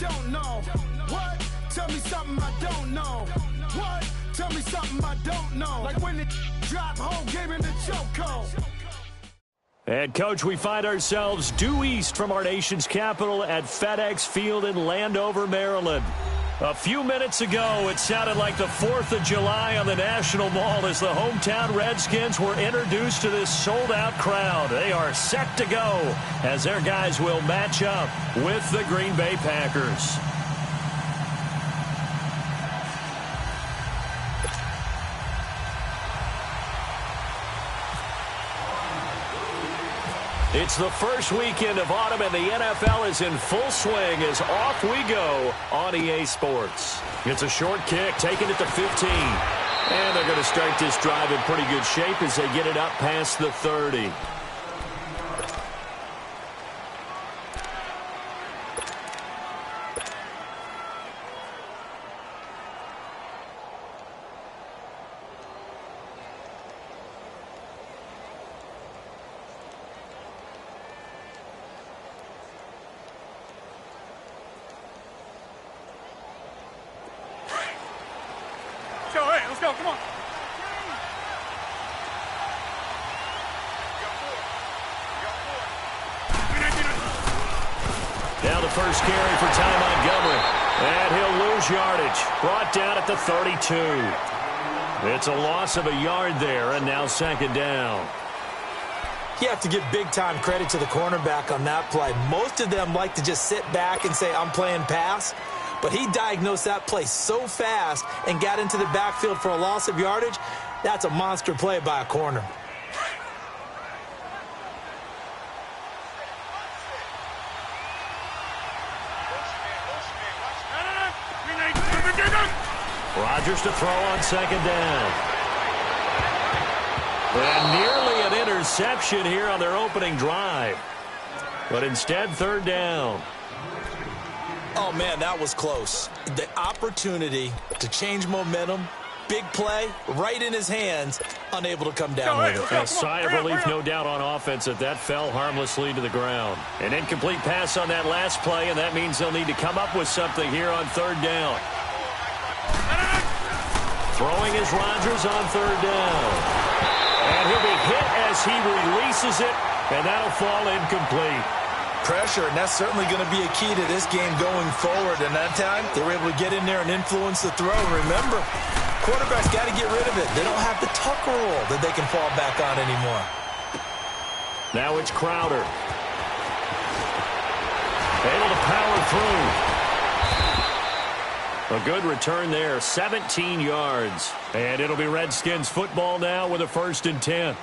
don't know. What? Tell me something I don't know. What? Tell me something I don't know. Like when it drop, whole game in the chokehold. And, Coach, we find ourselves due east from our nation's capital at FedEx Field in Landover, Maryland. A few minutes ago, it sounded like the 4th of July on the National Mall as the hometown Redskins were introduced to this sold-out crowd. They are set to go as their guys will match up with the Green Bay Packers. It's the first weekend of autumn, and the NFL is in full swing as off we go on EA Sports. It's a short kick, taking it to 15. And they're going to start this drive in pretty good shape as they get it up past the 30. Let's go, come on. Now the first carry for Ty Montgomery. And he'll lose yardage. Brought down at the 32. It's a loss of a yard there, and now second down. You have to give big-time credit to the cornerback on that play. Most of them like to just sit back and say, I'm playing pass. But he diagnosed that play so fast and got into the backfield for a loss of yardage. That's a monster play by a corner. Rodgers to throw on second down. And nearly an interception here on their opening drive. But instead, third down. Oh, man, that was close. The opportunity to change momentum, big play, right in his hands, unable to come down with it. A sigh of relief, no doubt, on offense that that fell harmlessly to the ground. An incomplete pass on that last play, and that means they'll need to come up with something here on third down. Throwing is Rodgers on third down. And he'll be hit as he releases it, and that'll fall incomplete. Pressure, and that's certainly going to be a key to this game going forward. And that time, they were able to get in there and influence the throw. Remember, quarterbacks got to get rid of it. They don't have the tuck rule that they can fall back on anymore. Now it's Crowder. Able to power through. A good return there, 17 yards. And it'll be Redskins football now with a 1st and 10.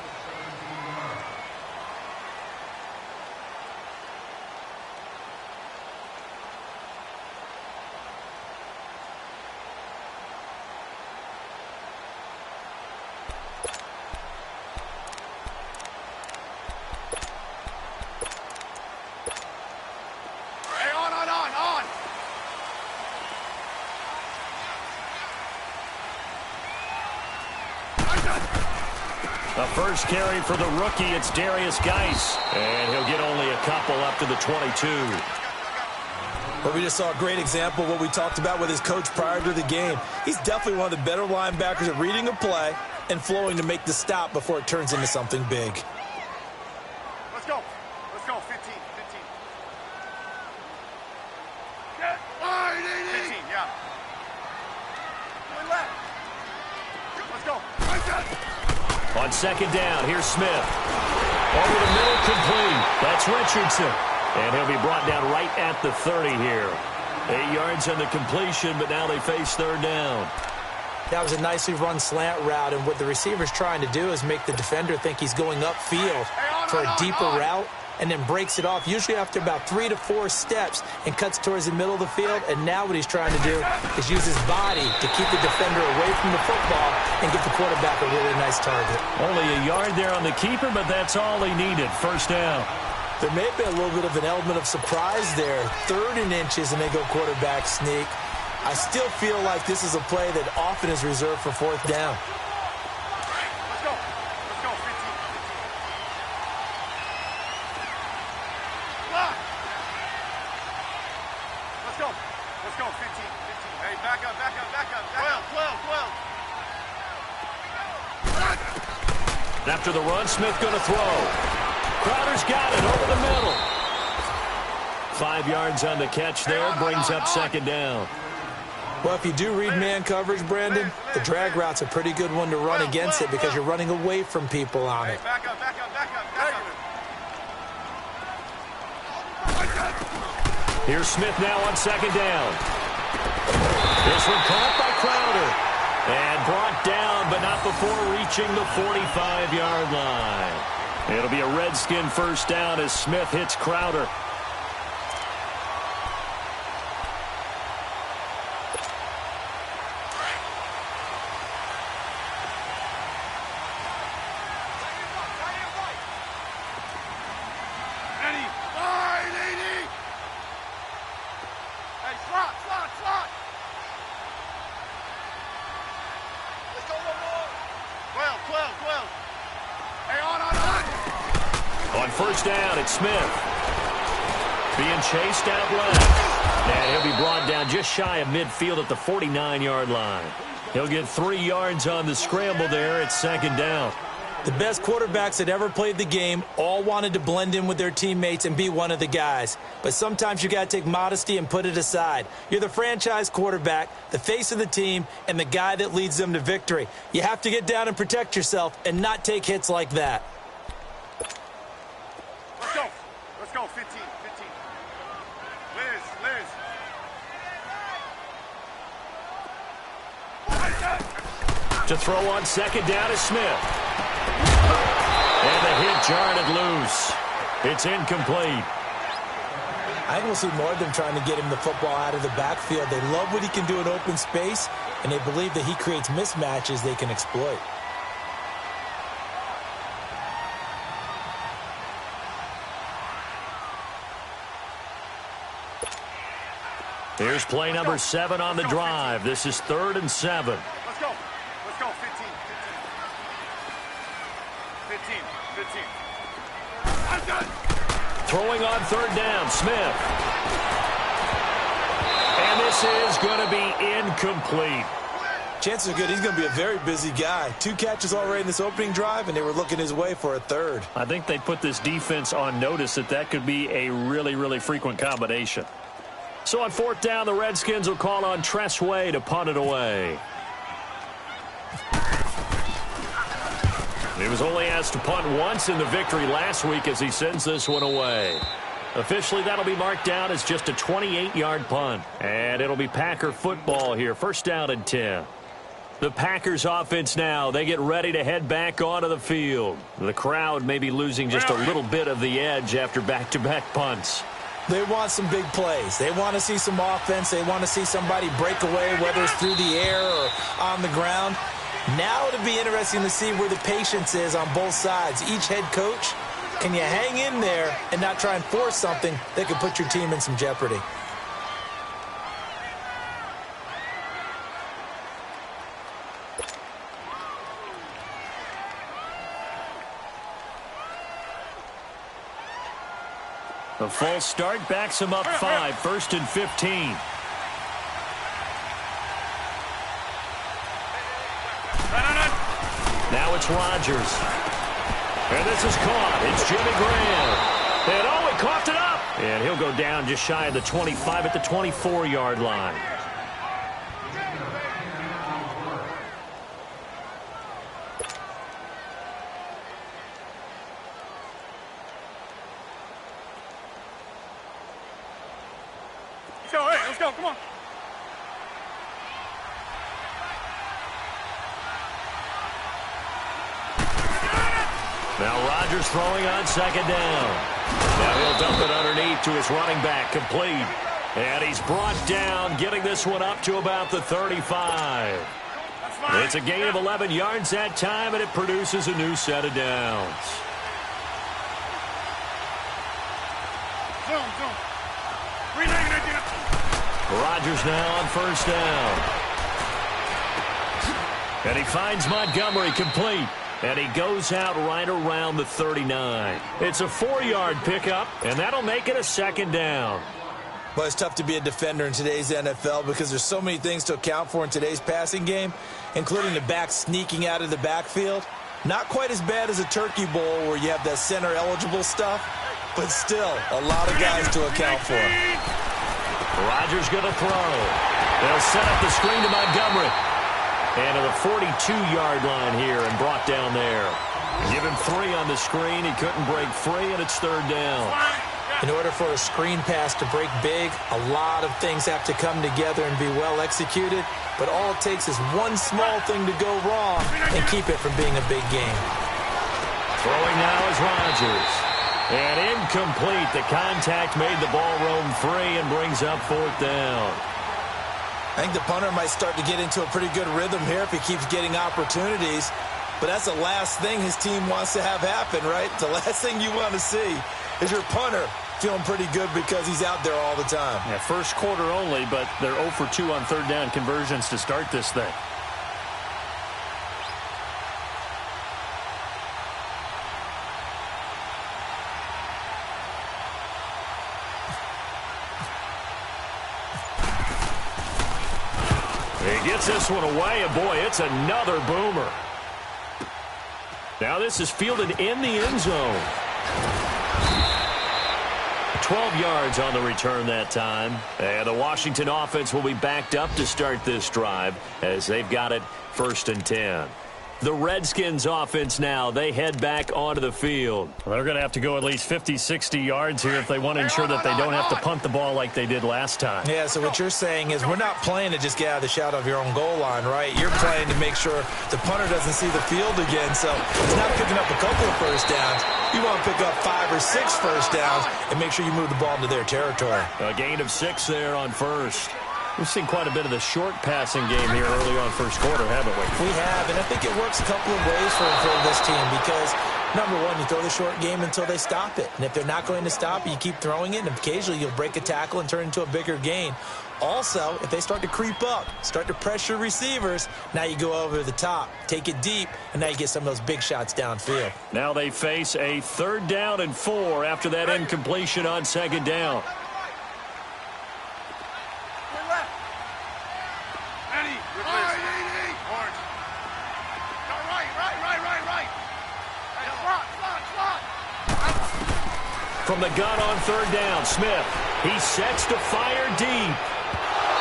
A first carry for the rookie, it's Darius Geis. And he'll get only a couple up to the 22. Well, we just saw a great example of what we talked about with his coach prior to the game. He's definitely one of the better linebackers at reading a play and flowing to make the stop before it turns into something big. Let's go. Let's go. 15. 15. Get 15, yeah. Going left. Let's go. On second down, here's Smith. Over the middle, complete. That's Richardson. And he'll be brought down right at the 30 here. 8 yards on the completion, but now they face third down. That was a nicely run slant route, and what the receiver's trying to do is make the defender think he's going upfield for a deeper route, and then breaks it off, usually after about 3 to 4 steps, and cuts towards the middle of the field. And now what he's trying to do is use his body to keep the defender away from the football and get the quarterback a really nice target. Only a yard there on the keeper, but that's all he needed. First down. There may have been a little bit of an element of surprise there. 3rd and inches, and they go quarterback sneak. I still feel like this is a play that often is reserved for 4th down. Let's go. Let's go. 15. Let's go. Let's go, 15, 15. Hey, back up, back up, back up. 12, 12, 12. After the run, Smith going to throw. Crowder's got it over the middle. 5 yards on the catch there, brings up second down. Well, if you do read man coverage, Brandon, the drag route's a pretty good one to run against it because you're running away from people on it. Back up, back up, back up, back up. Here's Smith now on second down. This one caught by Crowder. And brought down, but not before reaching the 45-yard line. It'll be a Redskin first down as Smith hits Crowder. First down, it's Smith. Being chased out left. And he'll be brought down just shy of midfield at the 49-yard line. He'll get 3 yards on the scramble there at second down. The best quarterbacks that ever played the game all wanted to blend in with their teammates and be one of the guys. But sometimes you got to take modesty and put it aside. You're the franchise quarterback, the face of the team, and the guy that leads them to victory. You have to get down and protect yourself and not take hits like that. Let's go, 15, 15. Liz. To throw on second down is Smith. And the hit jarred it loose. It's incomplete. I think we'll see more of them trying to get him the football out of the backfield. They love what he can do in open space, and they believe that he creates mismatches they can exploit. Here's play number 7 on the drive. This is 3rd and 7. Let's go. 15, 15. Throwing on 3rd down, Smith. And this is going to be incomplete. Chances are good he's going to be a very busy guy. 2 catches already in this opening drive, and they were looking his way for a 3rd. I think they put this defense on notice that could be a really, really frequent combination. So on 4th down, the Redskins will call on Tressway to punt it away. He was only asked to punt once in the victory last week as he sends this one away. Officially, that'll be marked down as just a 28-yard punt. And it'll be Packer football here. 1st down and 10. The Packers offense now, they get ready to head back onto the field. The crowd may be losing just a little bit of the edge after back-to-back punts. They want some big plays. They want to see some offense. They want to see somebody break away, whether it's through the air or on the ground. Now it'll be interesting to see where the patience is on both sides. Each head coach, can you hang in there and not try and force something that could put your team in some jeopardy? A false start backs him up 5, 1st and 15. Now it's Rodgers. And this is caught. It's Jimmy Graham. And he coughed it up. And he'll go down just shy of the 25 at the 24-yard line. Let's go, come on. Now Rodgers throwing on second down. Now he'll dump it underneath to his running back, complete. And he's brought down, getting this one up to about the 35. It's a gain of 11 yards that time, and it produces a new set of downs. Rodgers now on 1st down. And he finds Montgomery, complete. And he goes out right around the 39. It's a 4-yard pickup, and that'll make it a 2nd down. Well, it's tough to be a defender in today's NFL because there's so many things to account for in today's passing game, including the back sneaking out of the backfield. Not quite as bad as a turkey bowl where you have that center-eligible stuff, but still a lot of guys to account for. Rodgers going to throw. They'll set up the screen to Montgomery. And to the 42-yard line here and brought down there. Give him 3 on the screen. He couldn't break free, and it's 3rd down. In order for a screen pass to break big, a lot of things have to come together and be well executed. But all it takes is one small thing to go wrong and keep it from being a big game. Throwing now is Rodgers. And incomplete. The contact made the ball roam free and brings up 4th down. I think the punter might start to get into a pretty good rhythm here if he keeps getting opportunities. But that's the last thing his team wants to have happen, right? The last thing you want to see is your punter feeling pretty good because he's out there all the time. Yeah, first quarter only, but they're 0 for 2 on 3rd down conversions to start this thing. He gets this one away, and boy, it's another boomer. Now this is fielded in the end zone. 12 yards on the return that time. And the Washington offense will be backed up to start this drive as they've got it 1st and 10. The Redskins offense now, they head back onto the field. Well, they're going to have to go at least 50, 60 yards here if they want to ensure that they don't have to punt the ball like they did last time. Yeah, so what you're saying is we're not playing to just get out of the shadow of your own goal line, right? You're playing to make sure the punter doesn't see the field again. So it's not picking up a couple of first downs. You want to pick up 5 or 6 first downs and make sure you move the ball into their territory. A gain of 6 there on first. We've seen quite a bit of the short passing game here early on first quarter, haven't we? We have, and I think it works a couple of ways for this team because, number one, you throw the short game until they stop it. And if they're not going to stop it, you keep throwing it, and occasionally you'll break a tackle and turn it into a bigger gain. Also, if they start to creep up, start to pressure receivers, now you go over the top, take it deep, and now you get some of those big shots downfield. Now they face a 3rd down and 4 after that incompletion on 2nd down. From the gun on 3rd down, Smith. He sets to fire deep.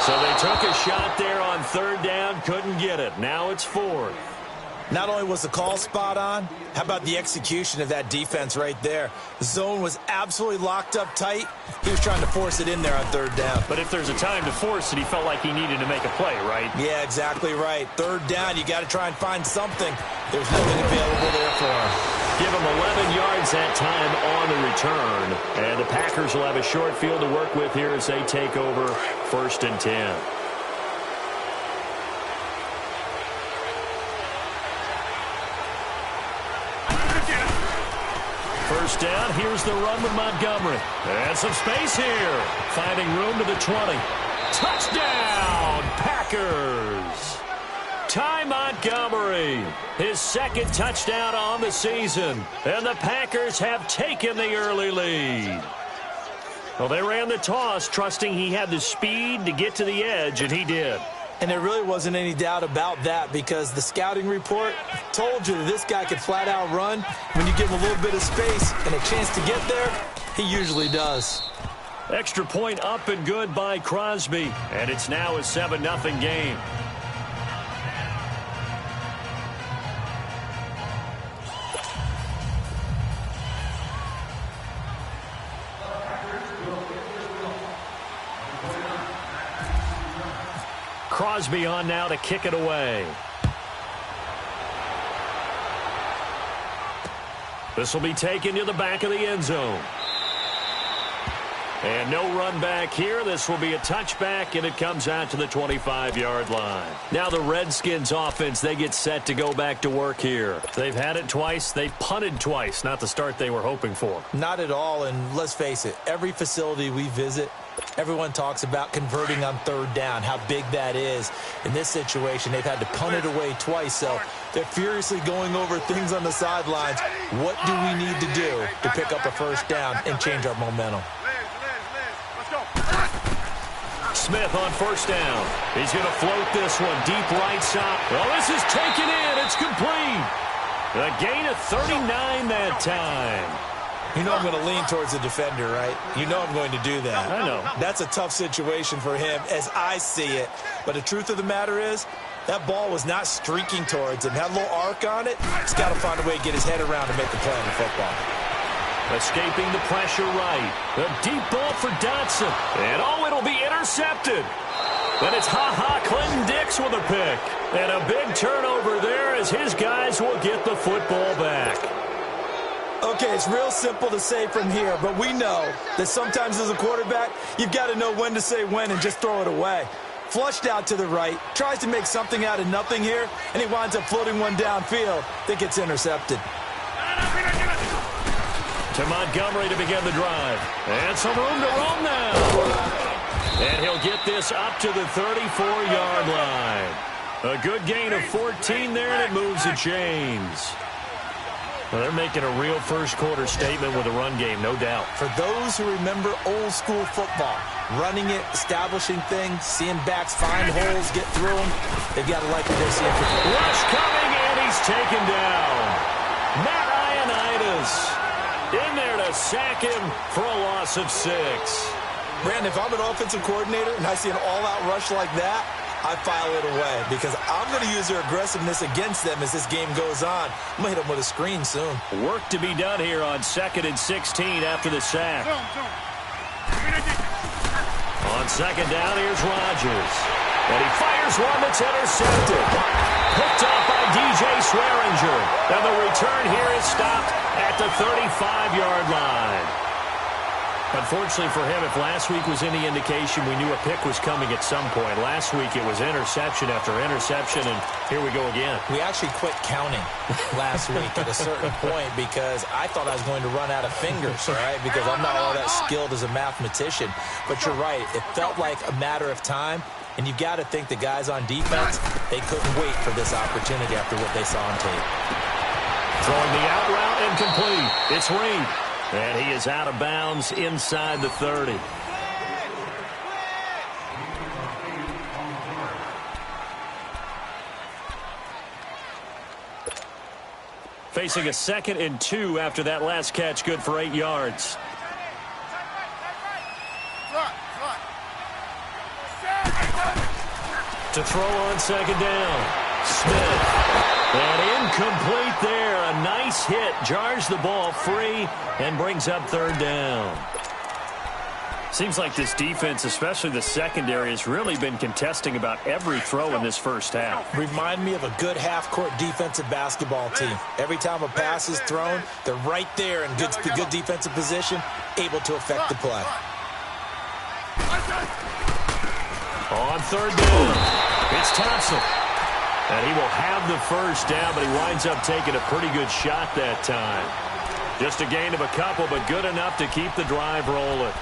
So they took a shot there on 3rd down, couldn't get it. Now it's 4th. Not only was the call spot on, how about the execution of that defense right there? The zone was absolutely locked up tight. He was trying to force it in there on 3rd down. But if there's a time to force it, he felt like he needed to make a play, right? Yeah, exactly right. 3rd down, you got to try and find something. There's nothing available there for him. Give him 11 yards that time on the return. And the Packers will have a short field to work with here as they take over 1st and 10. First down, here's the run with Montgomery. And some space here. Finding room to the 20. Touchdown, Packers! Ty Montgomery, his 2nd touchdown on the season. And the Packers have taken the early lead. Well, they ran the toss, trusting he had the speed to get to the edge, and he did. And there really wasn't any doubt about that because the scouting report told you that this guy could flat out run. When you give him a little bit of space and a chance to get there, he usually does. Extra point up and good by Crosby. And it's now a 7-0 game. Crosby on now to kick it away. This will be taken to the back of the end zone. And no run back here. This will be a touchback, and it comes out to the 25-yard line. Now the Redskins offense, they get set to go back to work here. They've had it twice. They've punted twice. Not the start they were hoping for. Not at all, and let's face it, every facility we visit, everyone talks about converting on 3rd down, how big that is. In this situation, they've had to punt it away twice, so they're furiously going over things on the sidelines. What do we need to do to pick up a 1st down and change our momentum? Let's go. Smith on first down. He's going to float this one deep right side. Well, this is taken in. It's complete. A gain of 39 that time. You know I'm going to lean towards the defender, right? You know I'm going to do that. I know. That's a tough situation for him as I see it. But the truth of the matter is, that ball was not streaking towards him. Had a little arc on it. He's got to find a way to get his head around to make the play on the football. Escaping the pressure right. A deep ball for Dotson. And it'll be intercepted. And it's Clinton Dix with a pick. And a big turnover there as his guys will get the football back. Okay, it's real simple to say from here, but we know that sometimes as a quarterback, you've got to know when to say when and just throw it away. Flushed out to the right, tries to make something out of nothing here, and he winds up floating one downfield that gets intercepted. To Montgomery to begin the drive. And some room to roam now. And he'll get this up to the 34-yard line. A good gain of 14 there, and it moves the chains. Well, they're making a real first-quarter statement with a run game, no doubt. For those who remember old-school football, running it, establishing things, seeing backs find holes, get through them, they've got to like what they're seeing. Rush coming, and he's taken down. Matt Ioannidis in there to sack him for a loss of 6. Brandon, if I'm an offensive coordinator and I see an all-out rush like that, I file it away because I'm going to use their aggressiveness against them as this game goes on. I'm going to hit them with a screen soon. Work to be done here on 2nd and 16 after the sack. On second down, here's Rodgers. And he fires one that's intercepted. Picked off by DJ Swearinger. And the return here is stopped at the 35-yard line. Unfortunately for him, if last week was any indication, we knew a pick was coming at some point. Last week it was interception after interception, and here we go again. We actually quit counting last week at a certain point because I thought I was going to run out of fingers, right? Because I'm not all that skilled as a mathematician. But you're right. It felt like a matter of time, and you've got to think the guys on defense, they couldn't wait for this opportunity after what they saw on tape. Throwing the out route incomplete. It's Reed. And he is out of bounds inside the 30. Facing a 2nd and 2 after that last catch, good for 8 yards. To throw on second down. Smith. And incomplete there. A nice hit. Jars the ball free and brings up 3rd down. Seems like this defense, especially the secondary, has really been contesting about every throw in this first half. Remind me of a good half-court defensive basketball team. Every time a pass is thrown, they're right there in good defensive position, able to affect the play. On 3rd down, it's Thompson. And he will have the first down, but he winds up taking a pretty good shot that time. Just a gain of a couple, but good enough to keep the drive rolling.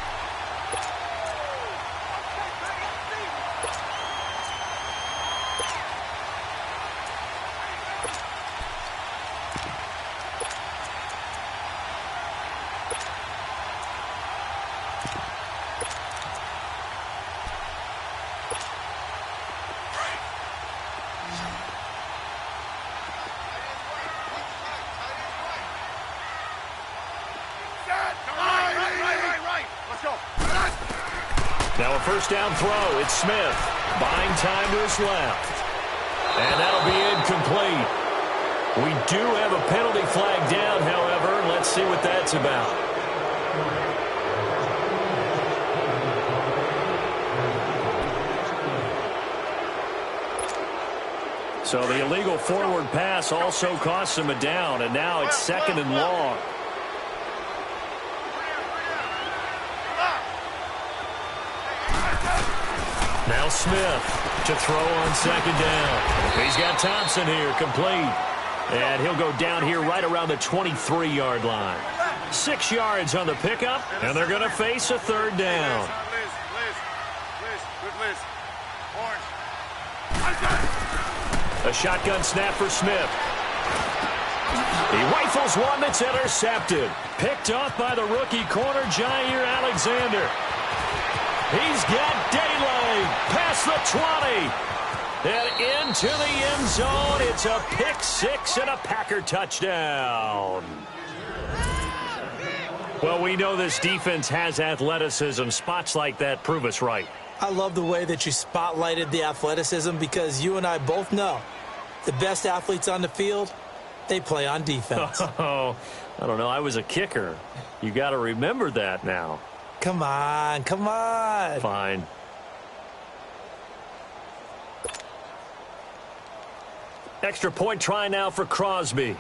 Now a first down throw. It's Smith. Buying time to his left. And that'll be incomplete. We do have a penalty flag down, however. Let's see what that's about. So the illegal forward pass also costs him a down, and now it's 2nd and long. Now Smith to throw on second down. He's got Thompson here, complete. And he'll go down here right around the 23-yard line. 6 yards on the pickup, and they're going to face a 3rd down. A shotgun snap for Smith. He rifles one that's intercepted. Picked off by the rookie corner, Jair Alexander. He's got daylight past the 20. And into the end zone. It's a pick six and a Packer touchdown. Well, we know this defense has athleticism. Spots like that prove us right. I love the way that you spotlighted the athleticism because you and I both know the best athletes on the field, they play on defense. Oh, I don't know. I was a kicker. You got to remember that now. Come on, come on. Fine. Extra point try now for Crosby.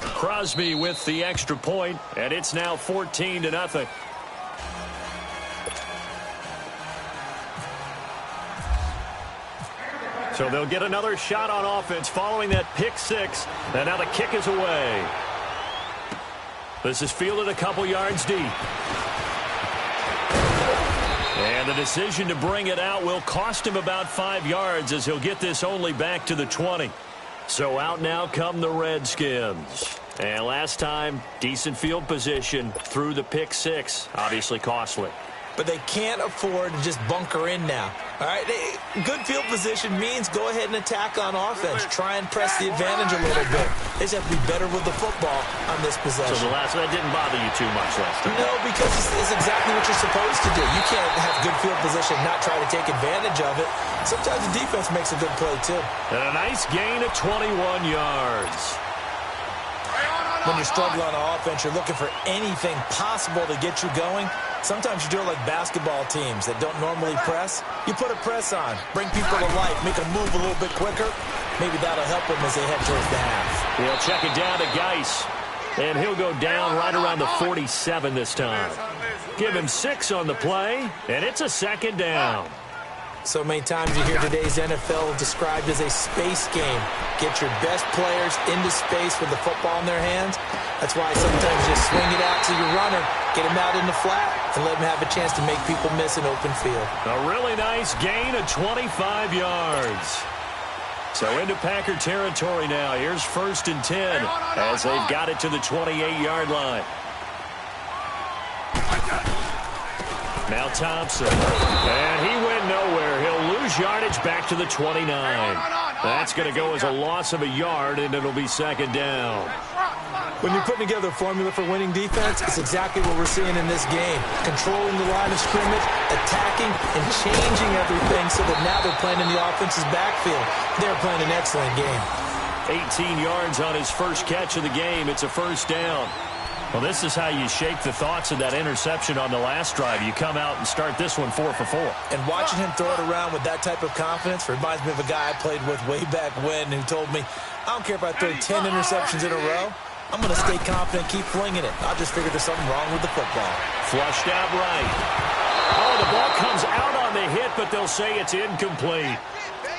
Crosby with the extra point, and it's now 14-0. So they'll get another shot on offense following that pick six, and now the kick is away. This is fielded a couple yards deep. And the decision to bring it out will cost him about 5 yards as he'll get this only back to the 20. So out now come the Redskins. And last time, decent field position through the pick six. Obviously costly. But they can't afford to just bunker in now. All right, good field position means go ahead and attack on offense. Try and press the advantage a little bit. They just have to be better with the football on this possession. So the last one didn't bother you too much last time? No, because it's exactly what you're supposed to do. You can't have good field position and not try to take advantage of it. Sometimes the defense makes a good play, too. And a nice gain of 21 yards. When you're struggling on offense, you're looking for anything possible to get you going. Sometimes you do it like basketball teams that don't normally press. You put a press on, bring people to life, make them move a little bit quicker. Maybe that'll help them as they head towards the half. He'll check it down to Geis. And he'll go down right around the 47 this time. Give him 6 on the play, and it's a second down. So many times you hear today's NFL described as a space game. Get your best players into space with the football in their hands. That's why sometimes you just swing it out to your runner, get him out in the flat, and let him have a chance to make people miss an open field. A really nice gain of 25 yards. So into Packer territory now. Here's 1st and 10 as they've got it to the 28-yard line. Now Thompson. And he went nowhere. He'll lose yardage back to the 29. That's going to go as a loss of a yard, and it'll be second down. When you're putting together a formula for winning defense, it's exactly what we're seeing in this game. Controlling the line of scrimmage, attacking, and changing everything so that now they're playing in the offense's backfield. They're playing an excellent game. 18 yards on his first catch of the game. It's a first down. Well, this is how you shake the thoughts of that interception on the last drive. You come out and start this one 4 for 4. And watching him throw it around with that type of confidence reminds me of a guy I played with way back when who told me, I don't care if I throw 10 interceptions in a row. I'm going to stay confident, keep flinging it. I'll just figure there's something wrong with the football. Flushed out right. Oh, the ball comes out on the hit, but they'll say it's incomplete.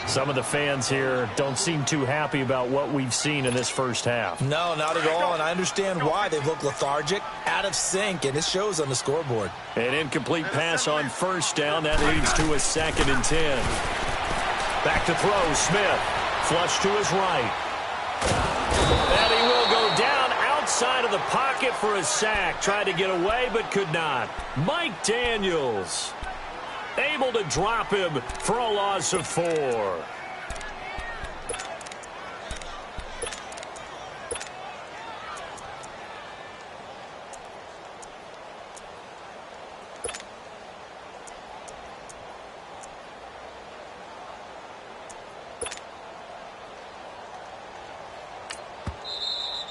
Some of the fans here don't seem too happy about what we've seen in this first half. No, not at all, and I understand why. They look lethargic, out of sync, and it shows on the scoreboard. An incomplete pass on first down. That leads to a 2nd and 10. Back to throw, Smith. Flush to his right. And he will go down outside of the pocket for a sack. Tried to get away, but could not. Mike Daniels able to drop him for a loss of 4.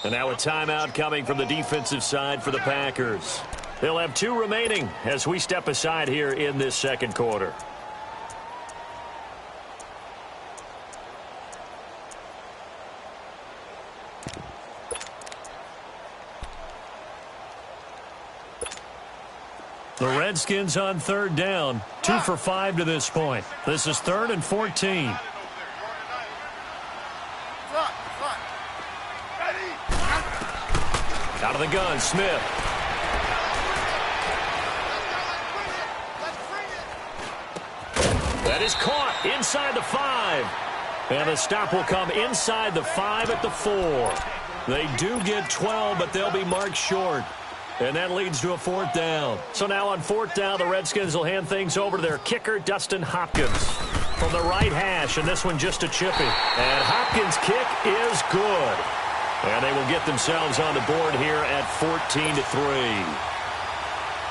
And now a timeout coming from the defensive side for the Packers. They'll have 2 remaining as we step aside here in this second quarter. The Redskins on 3rd down. 2 for 5 to this point. This is 3rd and 14. Out of the gun, Smith. That is caught inside the 5. And the stop will come inside the 5 at the 4. They do get 12, but they'll be marked short. And that leads to a 4th down. So now on 4th down, the Redskins will hand things over to their kicker, Dustin Hopkins, from the right hash, and this one just a chippy. And Hopkins' kick is good. And they will get themselves on the board here at 14-3.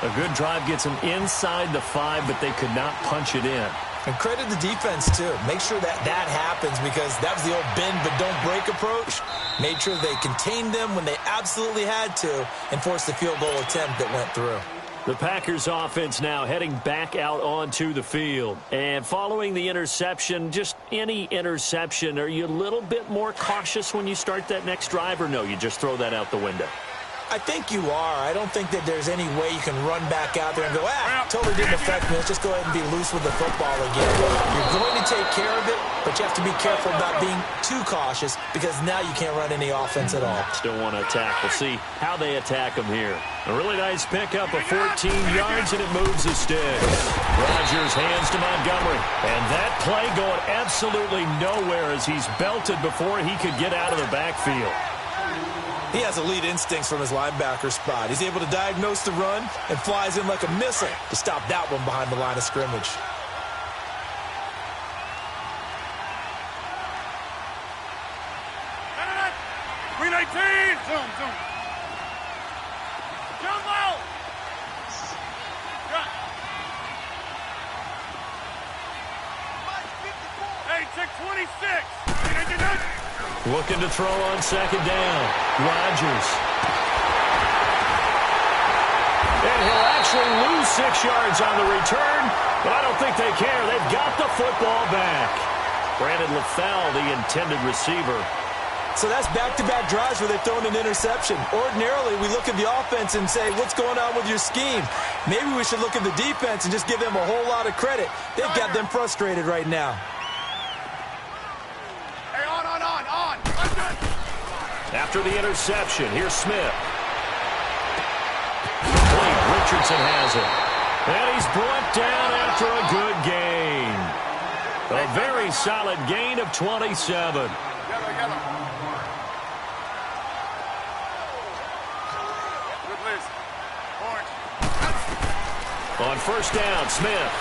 A good drive gets them inside the 5, but they could not punch it in. And credit the defense, too. Make sure that happens, because that was the old bend but don't break approach. Made sure they contained them when they absolutely had to and forced the field goal attempt that went through. The Packers offense now heading back out onto the field. And following the interception, just any interception, are you a little bit more cautious when you start that next drive, or no, you just throw that out the window? I think you are. I don't think that there's any way you can run back out there and go, totally didn't affect me. Let's just go ahead and be loose with the football again. You're going to take care of it, but you have to be careful about being too cautious, because now you can't run any offense at all. Still want to attack. We'll see how they attack them here. A really nice pickup of 14 yards, and it moves the sticks. Rodgers hands to Montgomery. And that play going absolutely nowhere as he's belted before he could get out of the backfield. He has elite instincts from his linebacker spot. He's able to diagnose the run and flies in like a missile to stop that one behind the line of scrimmage. Green 18! Zoom, zoom. Jump out! Hey, check 26! Looking to throw on 2nd down. Rodgers. And he'll actually lose 6 yards on the return, but I don't think they care. They've got the football back. Brandon LaFell, the intended receiver. So that's back-to-back drives where they've thrown an interception. Ordinarily, we look at the offense and say, what's going on with your scheme? Maybe we should look at the defense and just give them a whole lot of credit. They've got them frustrated right now. After the interception, here's Smith. Richardson has it. And he's brought down after a good gain. A very solid gain of 27. On 1st down, Smith.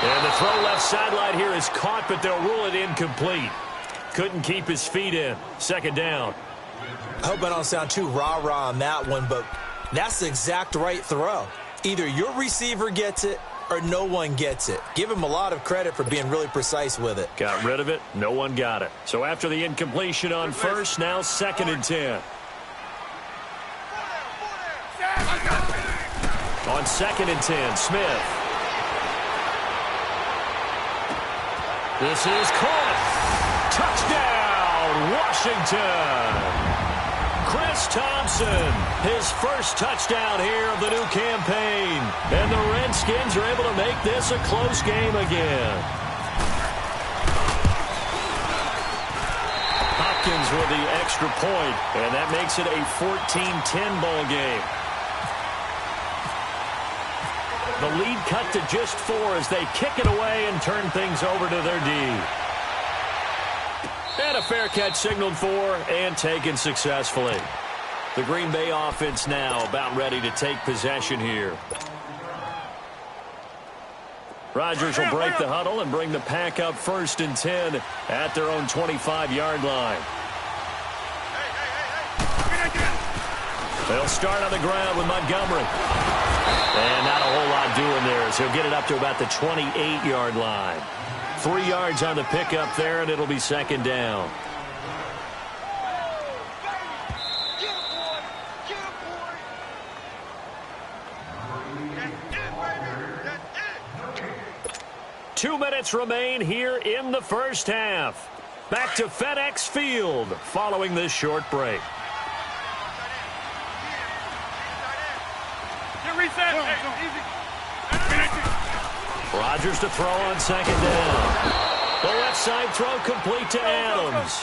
And the throw left sideline here is caught, but they'll rule it incomplete. Couldn't keep his feet in. 2nd down. I hope I don't sound too rah-rah on that one, but that's the exact right throw. Either your receiver gets it or no one gets it. Give him a lot of credit for being really precise with it. Got rid of it. No one got it. So after the incompletion on 1st, now 2nd and 10. On 2nd and 10, Smith. This is caught. Touchdown, Washington. Chris Thompson, his first touchdown here of the new campaign. And the Redskins are able to make this a close game again. Hopkins with the extra point, and that makes it a 14-10 ball game. The lead cut to just 4 as they kick it away and turn things over to their D. And a fair catch signaled for and taken successfully. The Green Bay offense now about ready to take possession here. Rodgers will break the huddle and bring the pack up 1st and 10 at their own 25-yard line. They'll start on the ground with Montgomery. And not a whole lot doing there as he'll get it up to about the 28-yard line. 3 yards on the pickup there, and it'll be 2nd down. Two minutes remain here in the first half. Back to FedEx Field following this short break. Rodgers to throw on 2nd down. The left side throw complete to Adams.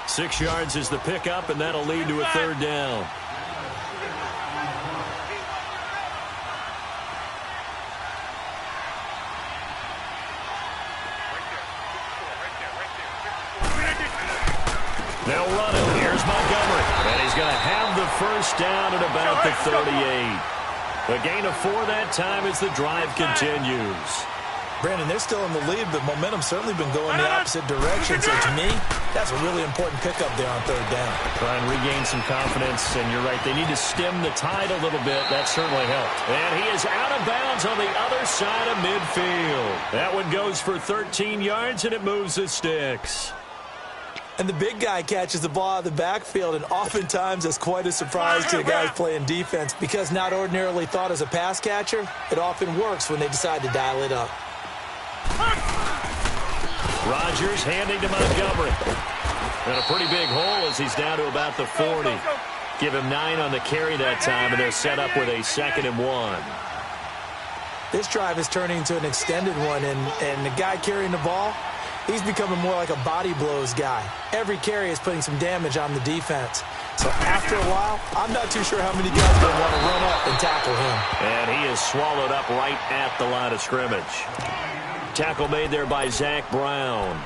6 yards is the pickup, and that'll lead to a 3rd down. They'll run it. Here's Montgomery. And he's going to have the first down at about the 38. A gain of 4 that time as the drive continues. Brandon, they're still in the lead, but momentum's certainly been going the opposite direction. So to me, that's a really important pickup there on third down. Try and regain some confidence, and you're right. They need to stem the tide a little bit. That certainly helped. And he is out of bounds on the other side of midfield. That one goes for 13 yards, and it moves the sticks. And the big guy catches the ball out of the backfield, and oftentimes that's quite a surprise to the guys playing defense because not ordinarily thought as a pass catcher, it often works when they decide to dial it up. Rodgers handing to Montgomery. And a pretty big hole as he's down to about the 40. Give him 9 on the carry that time, and they're set up with a 2nd and 1. This drive is turning into an extended one, and the guy carrying the ball, he's becoming more like a body blows guy. Every carry is putting some damage on the defense. So after a while, I'm not too sure how many guys are going to want to run up and tackle him. And he is swallowed up right at the line of scrimmage. Tackle made there by Zach Brown.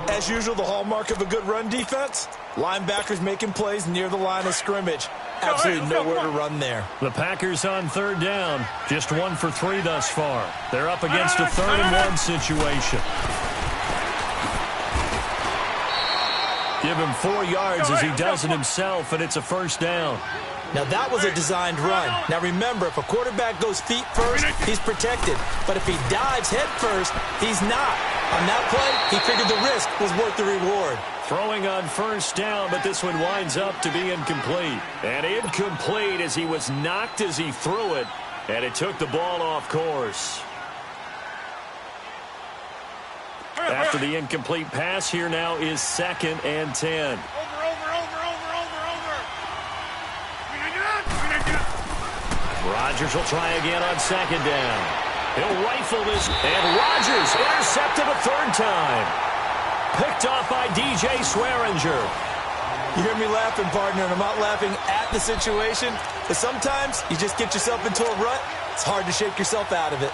As usual, the hallmark of a good run defense, linebackers making plays near the line of scrimmage. Absolutely nowhere to run there. The Packers on third down, just 1 for 3 thus far. They're up against a 3rd and 1 situation. Give him 4 yards as he does it himself, and it's a first down. Now, that was a designed run. Now, remember, if a quarterback goes feet first, he's protected. But if he dives head first, he's not. On that play, he figured the risk was worth the reward. Throwing on first down, but this one winds up to be incomplete. And incomplete as he was knocked as he threw it, and it took the ball off course. After the incomplete pass, here now is 2nd and 10. Rodgers will try again on 2nd down. He'll rifle this, and Rodgers intercepted a 3rd time. Picked off by DJ Swearinger. You hear me laughing, partner, and I'm not laughing at the situation, but sometimes you just get yourself into a rut. It's hard to shake yourself out of it.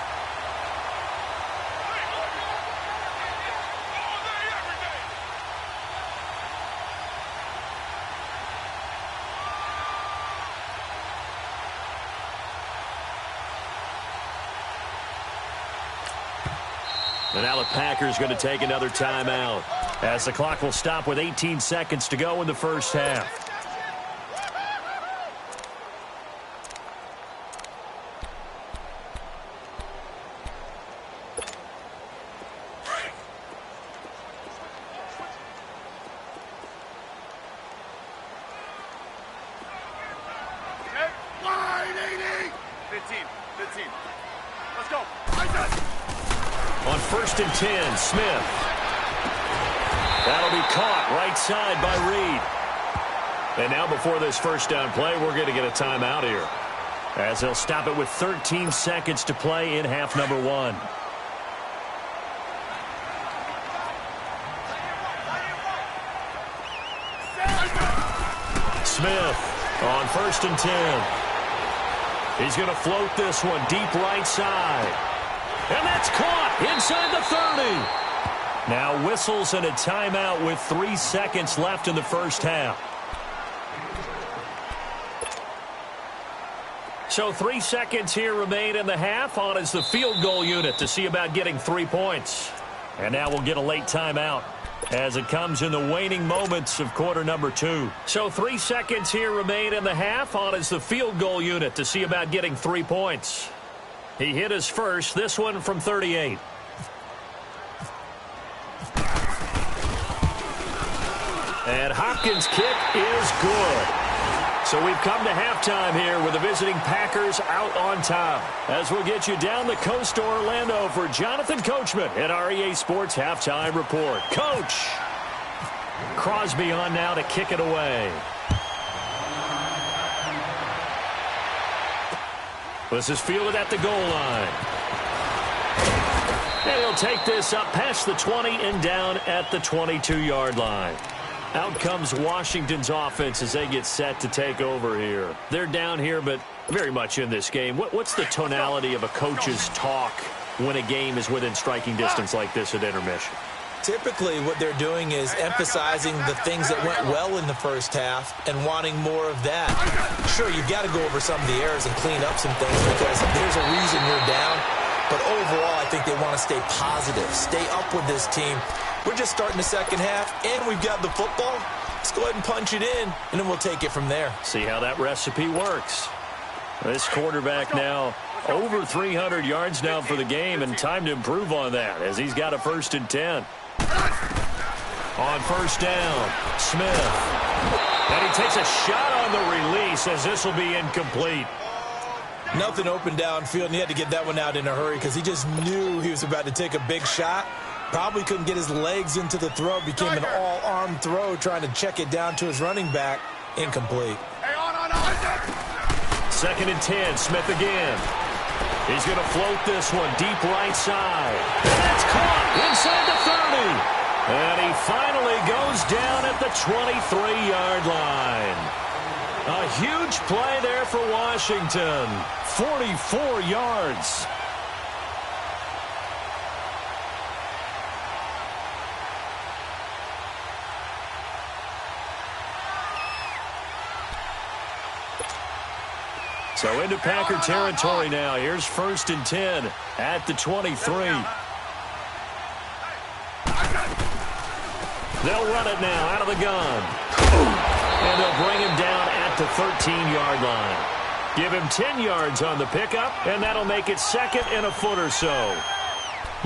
And now the Packers going to take another timeout as the clock will stop with 18 seconds to go in the first half. Wide 80. 15. Let's go. On 1st and 10, Smith. That'll be caught right side by Reed. And now before this first down play, we're going to get a timeout here, as they'll stop it with 13 seconds to play in half number 1. Smith on 1st and 10. He's going to float this one deep right side. And that's caught inside the 30. Now whistles and a timeout with 3 seconds left in the first half. So 3 seconds here remain in the half. On is the field goal unit to see about getting 3 points. And now we'll get a late timeout as it comes in the waning moments of quarter number 2. So 3 seconds here remain in the half. On is the field goal unit to see about getting 3 points. He hit his first, this one from 38. And Hopkins' kick is good. So we've come to halftime here with the visiting Packers out on top. As we'll get you down the coast to Orlando for Jonathan Coachman at our EA Sports Halftime Report. Coach! Crosby on now to kick it away. This is fielded at the goal line. And he'll take this up past the 20 and down at the 22-yard line. Out comes Washington's offense as they get set to take over here. They're down here, but very much in this game. What's the tonality of a coach's talk when a game is within striking distance like this at intermission? Typically, what they're doing is emphasizing the things that went well in the first half and wanting more of that. Sure, you've got to go over some of the errors and clean up some things because there's a reason you're down. But overall, I think they want to stay positive, stay up with this team. We're just starting the second half, and we've got the football. Let's go ahead and punch it in, and then we'll take it from there. See how that recipe works. This quarterback now over 300 yards now for the game, and time to improve on that as he's got a 1st and 10. On 1st down, Smith. And he takes a shot on the release as this will be incomplete. Nothing open downfield, and he had to get that one out in a hurry because he just knew he was about to take a big shot. Probably couldn't get his legs into the throw. Became an all-arm throw trying to check it down to his running back. Incomplete. 2nd and 10, Smith again. He's going to float this one deep right side. And that's caught inside the 30. And he finally goes down at the 23-yard line. A huge play there for Washington. 44 yards. So into Packer territory now. Here's 1st and 10 at the 23. They'll run it now out of the gun. And they'll bring him down at the 13-yard line. Give him 10 yards on the pickup, and that'll make it 2nd and a foot or so.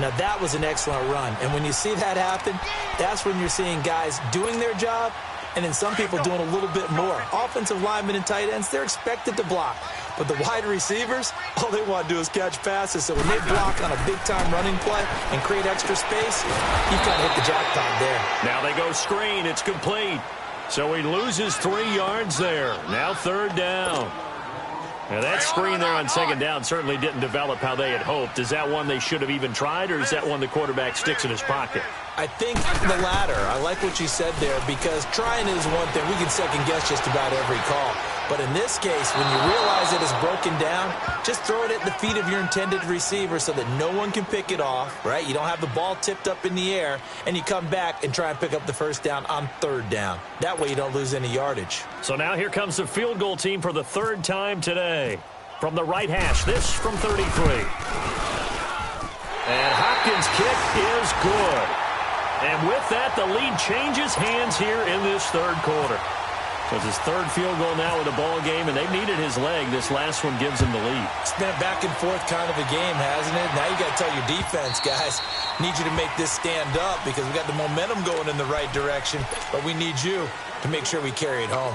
Now, that was an excellent run. And when you see that happen, that's when you're seeing guys doing their job and then some people doing a little bit more. Offensive linemen and tight ends, they're expected to block. But the wide receivers, all they want to do is catch passes. So when they block on a big-time running play and create extra space, you've got to hit the jackpot there. Now they go screen. It's complete. So he loses 3 yards there. Now 3rd down. Now that screen there on 2nd down certainly didn't develop how they had hoped. Is that one they should have even tried, or is that one the quarterback sticks in his pocket? I think the latter. I like what you said there because trying is one thing. We can second-guess just about every call. But in this case, when you realize it is broken down, just throw it at the feet of your intended receiver so that no one can pick it off, right? You don't have the ball tipped up in the air, and you come back and try and pick up the 1st down on 3rd down. That way you don't lose any yardage. So now here comes the field goal team for the 3rd time today. From the right hash, this from 33. And Hopkins' kick is good. And with that, the lead changes hands here in this 3rd quarter. So it's his 3rd field goal now with the ball game, and they've needed his leg. This last one gives him the lead. It's been a back-and-forth kind of a game, hasn't it? Now you got to tell your defense, guys, need you to make this stand up because we got the momentum going in the right direction, but we need you to make sure we carry it home.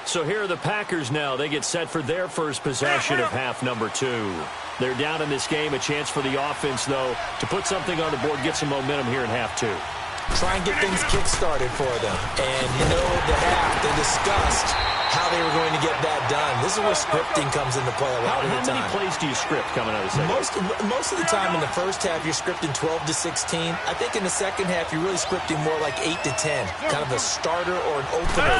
So here are the Packers now. They get set for their first possession of half number 2. They're down in this game. A chance for the offense, though, to put something on the board, get some momentum here in half 2. Try and get things kick-started for them. And you know at the half, they discussed how they were going to get that done. This is where scripting comes into play a lot of the time. How many plays do you script coming out of the second? Most of the time in the first half, you're scripting 12 to 16. I think in the second half, you're really scripting more like 8 to 10. Kind of a starter or an opener,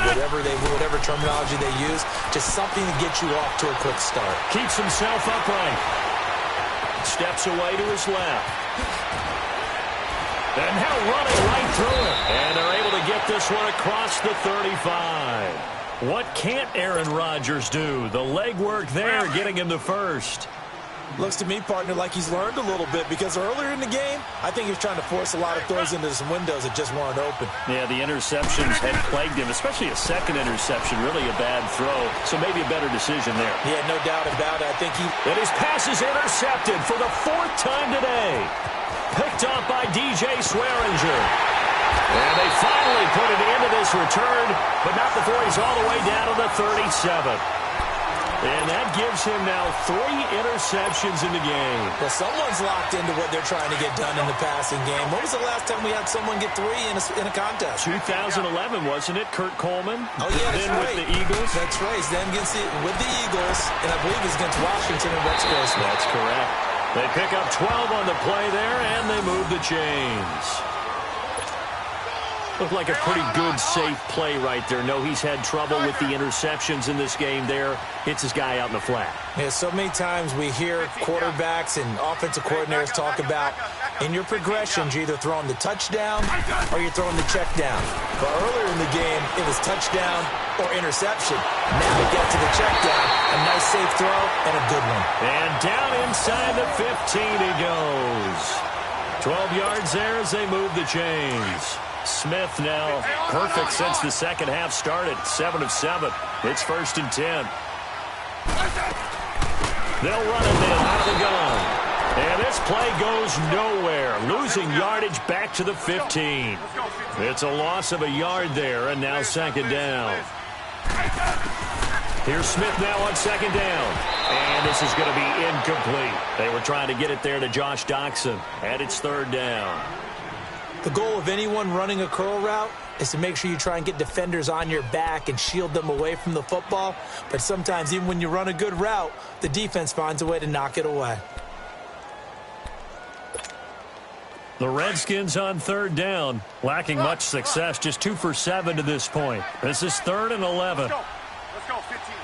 whatever terminology they use. Just something to get you off to a quick start. Keeps himself upright. Steps away to his left. And now running right through it. And they're able to get this one across the 35. What can't Aaron Rodgers do? The legwork there, getting him the 1st. Looks to me, partner, like he's learned a little bit because earlier in the game, I think he was trying to force a lot of throws into some windows that just weren't open. Yeah, the interceptions had plagued him, especially a second interception, really a bad throw. So maybe a better decision there. Yeah, no doubt about it. I think And his pass is intercepted for the 4th time today. Picked off by DJ Swearinger. And they finally put it into this return, but not before he's all the way down to the 37. And that gives him now 3 interceptions in the game. Well, someone's locked into what they're trying to get done in the passing game. When was the last time we had someone get 3 in a contest? 2011, wasn't it? Kurt Coleman? Oh, yeah, that's right. With the Eagles? That's right. Then with the Eagles, and I believe it's against Washington and Rex Grossman. That's correct. They pick up 12 on the play there, and they move the chains. Looked like a pretty good, safe play right there. No, he's had trouble with the interceptions in this game there. Hits his guy out in the flat. Yeah, so many times we hear quarterbacks and offensive coordinators talk about In your progressions, you're either throwing the touchdown or you're throwing the check down. But earlier in the game, it was touchdown or interception. Now we get to the check down. A nice safe throw and a good one. And down inside the 15 he goes. 12 yards there as they move the chains. Smith now perfect since the second half started. 7 of 7. It's 1st and 10. They'll run it in out of the gun. And this play goes nowhere. Losing yardage back to the 15. It's a loss of a yard there, and now 2nd down. Here's Smith now on 2nd down. And this is going to be incomplete. They were trying to get it there to Josh Doxson. And it's 3rd down. The goal of anyone running a curl route is to make sure you try and get defenders on your back and shield them away from the football. But sometimes even when you run a good route, the defense finds a way to knock it away. The Redskins on 3rd down, lacking much success, just 2 for 7 to this point. This is 3rd and 11. Let's go, 15.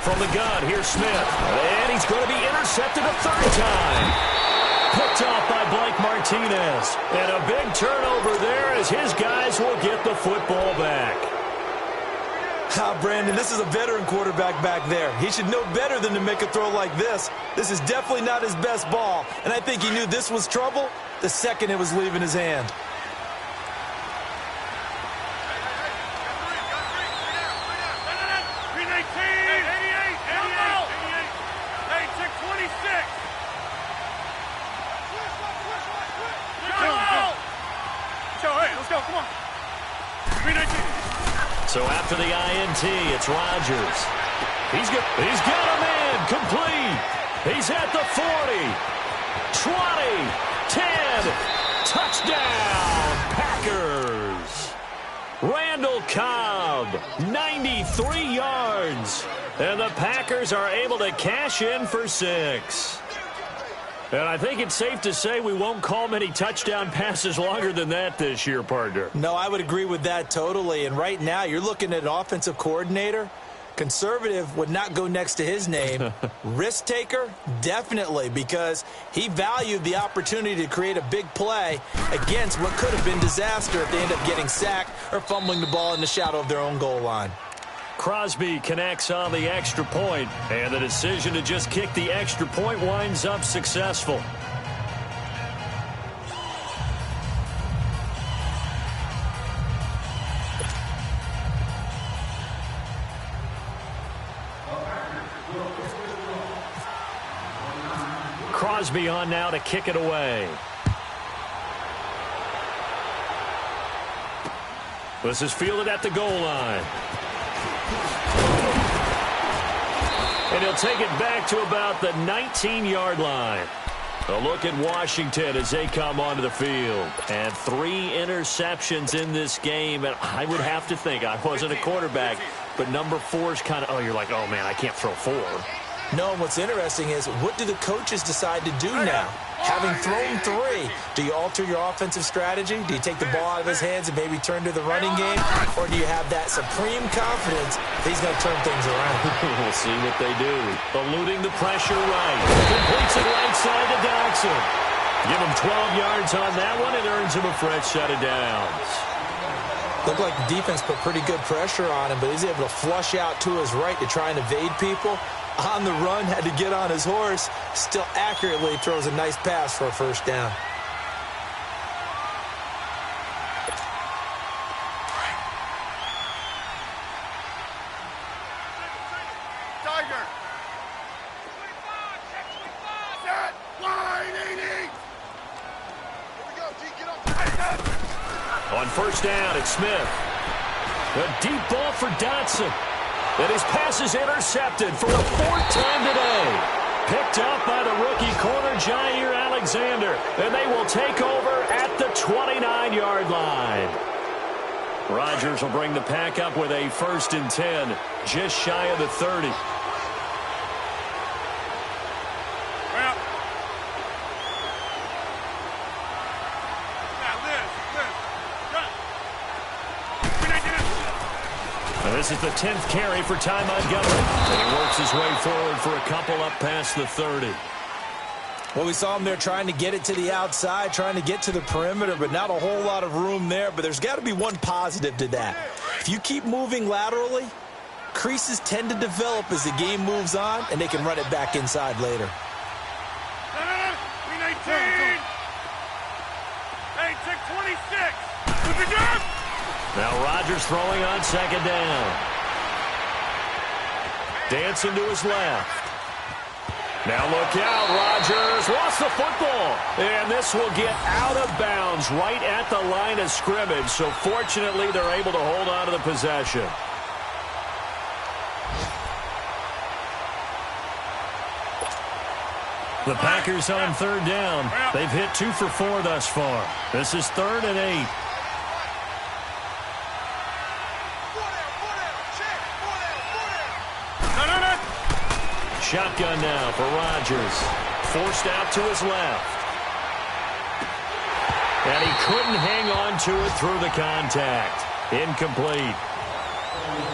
From the gun, here's Smith. And he's going to be intercepted a 3rd time. Picked off by Blake Martinez. And a big turnover there as his guys will get the football back. Brandon, this is a veteran quarterback back there. He should know better than to make a throw like this. This is definitely not his best ball, and I think he knew this was trouble the second it was leaving his hand. So after the INT, it's Rodgers. He's got a man complete. He's at the 40, 20, 10, touchdown, Packers. Randall Cobb, 93 yards. And the Packers are able to cash in for 6. And I think it's safe to say we won't call many touchdown passes longer than that this year, partner. No, I would agree with that totally. And right now, you're looking at an offensive coordinator. Conservative would not go next to his name. Risk taker, definitely, because he valued the opportunity to create a big play against what could have been disaster if they end up getting sacked or fumbling the ball in the shadow of their own goal line. Crosby connects on the extra point, and the decision to just kick the extra point winds up successful. Crosby on now to kick it away. This is fielded at the goal line. And he'll take it back to about the 19-yard line. A look at Washington as they come onto the field. And 3 interceptions in this game. And I would have to think, I wasn't a quarterback, but number 4 is kind of, oh, you're like, oh, man, I can't throw 4. No, and what's interesting is, what do the coaches decide to do now? Having thrown 3, do you alter your offensive strategy? Do you take the ball out of his hands and maybe turn to the running game? Or do you have that supreme confidence that he's going to turn things around? We'll see what they do. Eluding the pressure right. Completes it right side to Doxson. Give him 12 yards on that one and earns him a fresh set of downs. Looked like the defense put pretty good pressure on him, but he's able to flush out to his right to try and evade people. On the run, had to get on his horse, still accurately throws a nice pass for a 1st down. Tiger. Set. Line 80. Here we go. G, get up. On 1st down, it's Smith. A deep ball for Dotson. And his pass is intercepted for the 4th time today. Picked up by the rookie corner, Jair Alexander. And they will take over at the 29-yard line. Rodgers will bring the pack up with a 1st and 10, just shy of the 30. This is the 10th carry for Ty Montgomery. And he works his way forward for a couple up past the 30. Well, we saw him there trying to get it to the outside, trying to get to the perimeter, but not a whole lot of room there. But there's got to be one positive to that. If you keep moving laterally, creases tend to develop as the game moves on, and they can run it back inside later. We 19. Hey, check 26. Now Rodgers throwing on second down. Dancing to his left. Now look out, Rodgers lost the football. And this will get out of bounds right at the line of scrimmage. So fortunately, they're able to hold on to the possession. The Packers on third down. They've hit 2 for 4 thus far. This is 3rd and 8. Shotgun now for Rodgers. Forced out to his left. And he couldn't hang on to it through the contact. Incomplete.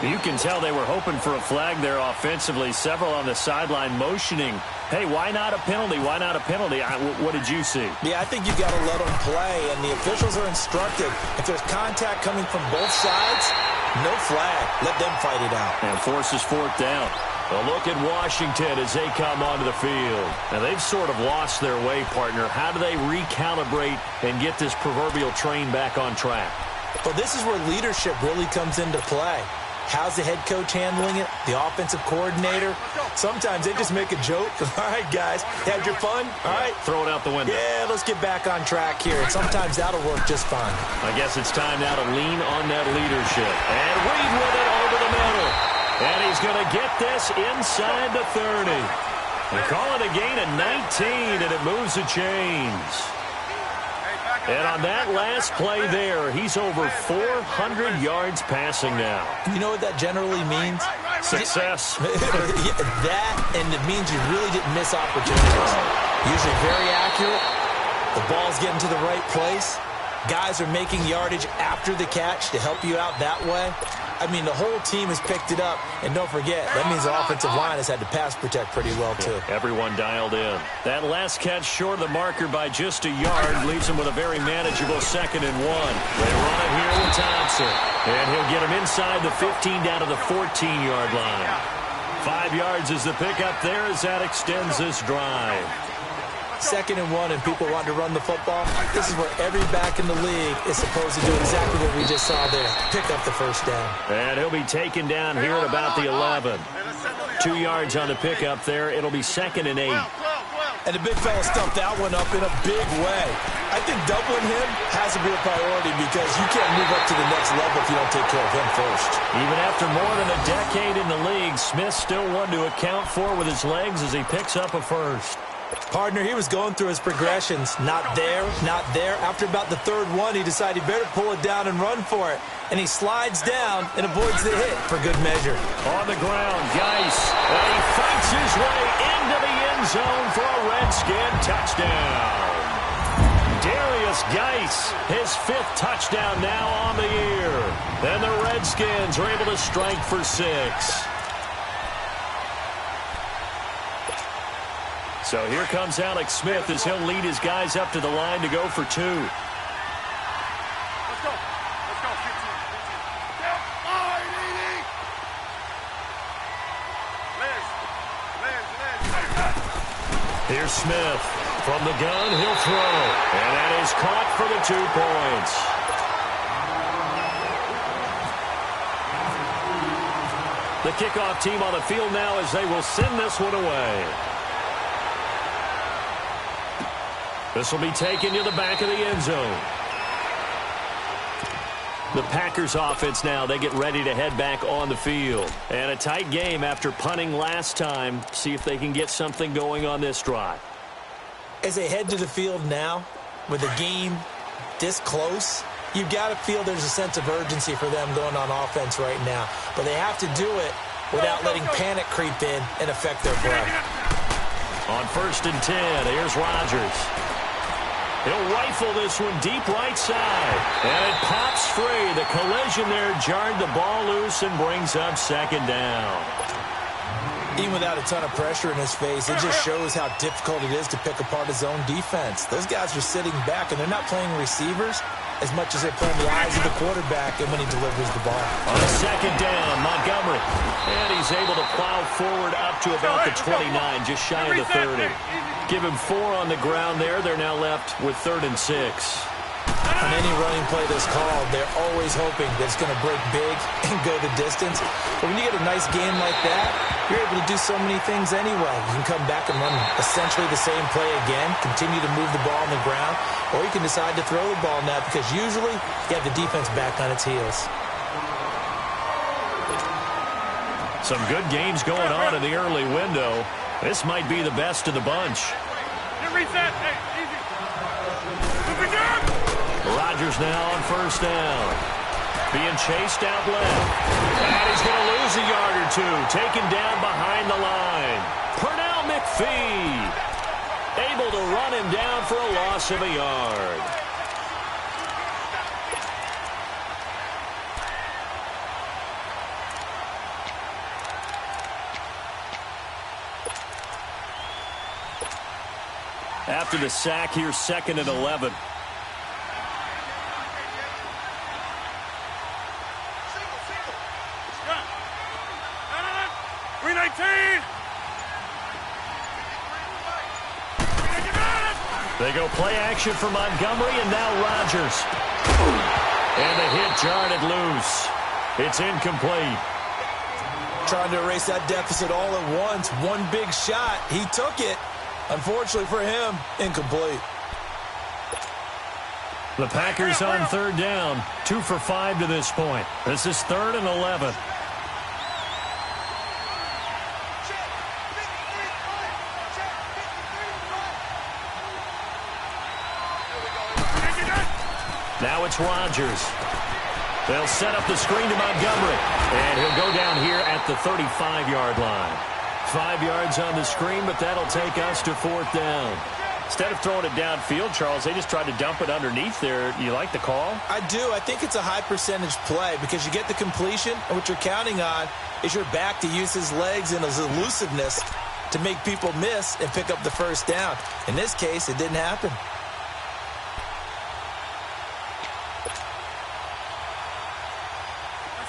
You can tell they were hoping for a flag there offensively. Several on the sideline motioning. Hey, why not a penalty? Why not a penalty? What did you see? Yeah, I think you've got to let them play, and the officials are instructed. If there's contact coming from both sides, no flag. Let them fight it out. And forces 4th down. A look at Washington as they come onto the field. Now, they've sort of lost their way, partner. How do they recalibrate and get this proverbial train back on track? Well, this is where leadership really comes into play. How's the head coach handling it? The offensive coordinator? Sometimes they just make a joke. All right, guys, had your fun? All right. Throw it out the window. Yeah, let's get back on track here. And sometimes that'll work just fine. I guess it's time now to lean on that leadership. And Reed with it over the middle. And he's going to get this inside the 30. They call it a gain of 19, and it moves the chains. And on that last play there, he's over 400 yards passing now. You know what that generally means? Success. That, and it means you really didn't miss opportunities. Usually very accurate. The ball's getting to the right place. Guys are making yardage after the catch to help you out that way. I mean, the whole team has picked it up. And don't forget, that means the offensive line has had to pass protect pretty well, too. Yeah, everyone dialed in. That last catch short of the marker by just a yard leaves him with a very manageable 2nd and 1. They run it here with Thompson. And he'll get him inside the 15 down to the 14-yard line. 5 yards is the pickup there as that extends this drive. 2nd and 1 and people want to run the football. This is where every back in the league is supposed to do exactly what we just saw there. Pick up the first down. And he'll be taken down here at about the 11. 2 yards on the pickup there. It'll be 2nd and 8. And the big fella stuffed that one up in a big way. I think doubling him has to be a priority because you can't move up to the next level if you don't take care of him first. Even after more than a decade in the league, Smith still one to account for with his legs as he picks up a first. Partner, he was going through his progressions. Not there, not there. After about the 3rd one, he decided he better pull it down and run for it. And he slides down and avoids the hit for good measure. On the ground, Geis. And he fights his way into the end zone for a Redskin touchdown. Darius Geis, his 5th touchdown now on the year. And the Redskins are able to strike for 6. So here comes Alex Smith as he'll lead his guys up to the line to go for 2. Let's go. Let's go. 15. Liz. Here's Smith. From the gun, he'll throw. And that is caught for the 2 points. The kickoff team on the field now as they will send this one away. This will be taken to the back of the end zone. The Packers offense now, they get ready to head back on the field. And a tight game after punting last time. See if they can get something going on this drive. As they head to the field now, with the game this close, you've got to feel there's a sense of urgency for them going on offense right now. But they have to do it without letting panic creep in and affect their play. On 1st and 10, here's Rodgers. He'll rifle this one deep right side. And it pops free. The collision there jarred the ball loose and brings up 2nd down. Even without a ton of pressure in his face, it just shows how difficult it is to pick apart his own defense. Those guys are sitting back, and they're not playing receivers as much as they're playing the eyes of the quarterback and when he delivers the ball. On a second down, Montgomery. And he's able to plow forward up to about the 29, just shy of the 30. Give him 4 on the ground there. They're now left with 3rd and 6. On any running play that's called, they're always hoping that it's going to break big and go the distance. But when you get a nice game like that, you're able to do so many things anyway. You can come back and run essentially the same play again, continue to move the ball on the ground, or you can decide to throw the ball now because usually you have the defense back on its heels. Some good games going on in the early window. This might be the best of the bunch. Reset. Hey, easy. Rodgers now on 1st down. Being chased out left. And he's going to lose a yard or 2. Taken down behind the line. Pernell McPhee. Able to run him down for a loss of a yard. After the sack, here's 2nd and 11. They go play action for Montgomery, and now Rodgers. And the hit jarred loose. It's incomplete. Trying to erase that deficit all at once. One big shot. He took it. Unfortunately for him, incomplete. The Packers on 3rd down. 2 for 5 to this point. This is 3rd and 11. Now it's Rodgers. They'll set up the screen to Montgomery. And he'll go down here at the 35-yard line. 5 yards on the screen, but that'll take us to 4th down. Instead of throwing it downfield, Charles, they just tried to dump it underneath there. You like the call? I do. I think it's a high-percentage play because you get the completion, and what you're counting on is your back to use his legs and his elusiveness to make people miss and pick up the 1st down. In this case, it didn't happen.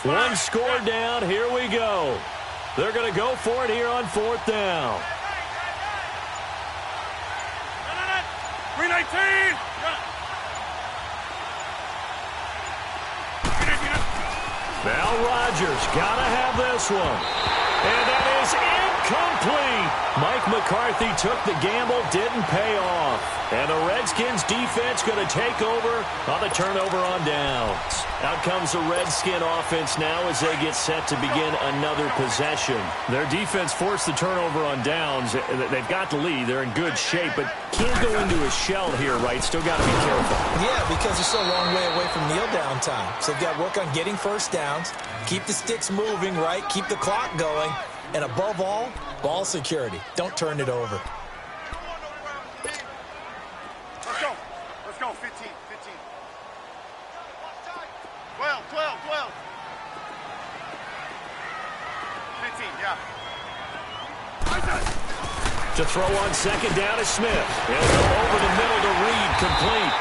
One score down. Here we go. They're going to go for it here on 4th down. 319. Now Rodgers got to have this one. And that is incomplete. Mike McCarthy took the gamble, didn't pay off. And the Redskins defense going to take over on the turnover on downs. Out comes the Redskin offense now as they get set to begin another possession. Their defense forced the turnover on downs. They've got the lead. They're in good shape, but can't go into a shell here, right? Still got to be careful. Yeah, because they're still a long way away from kneel down time. So they've got to work on getting 1st downs, keep the sticks moving, right? Keep the clock going. And above all, ball security. Don't turn it over. Let's go. Let's go. 15, 15. 12, 12, 12. 15, yeah. To throw on 2nd down is Smith. He'll go over the middle to Reed, complete.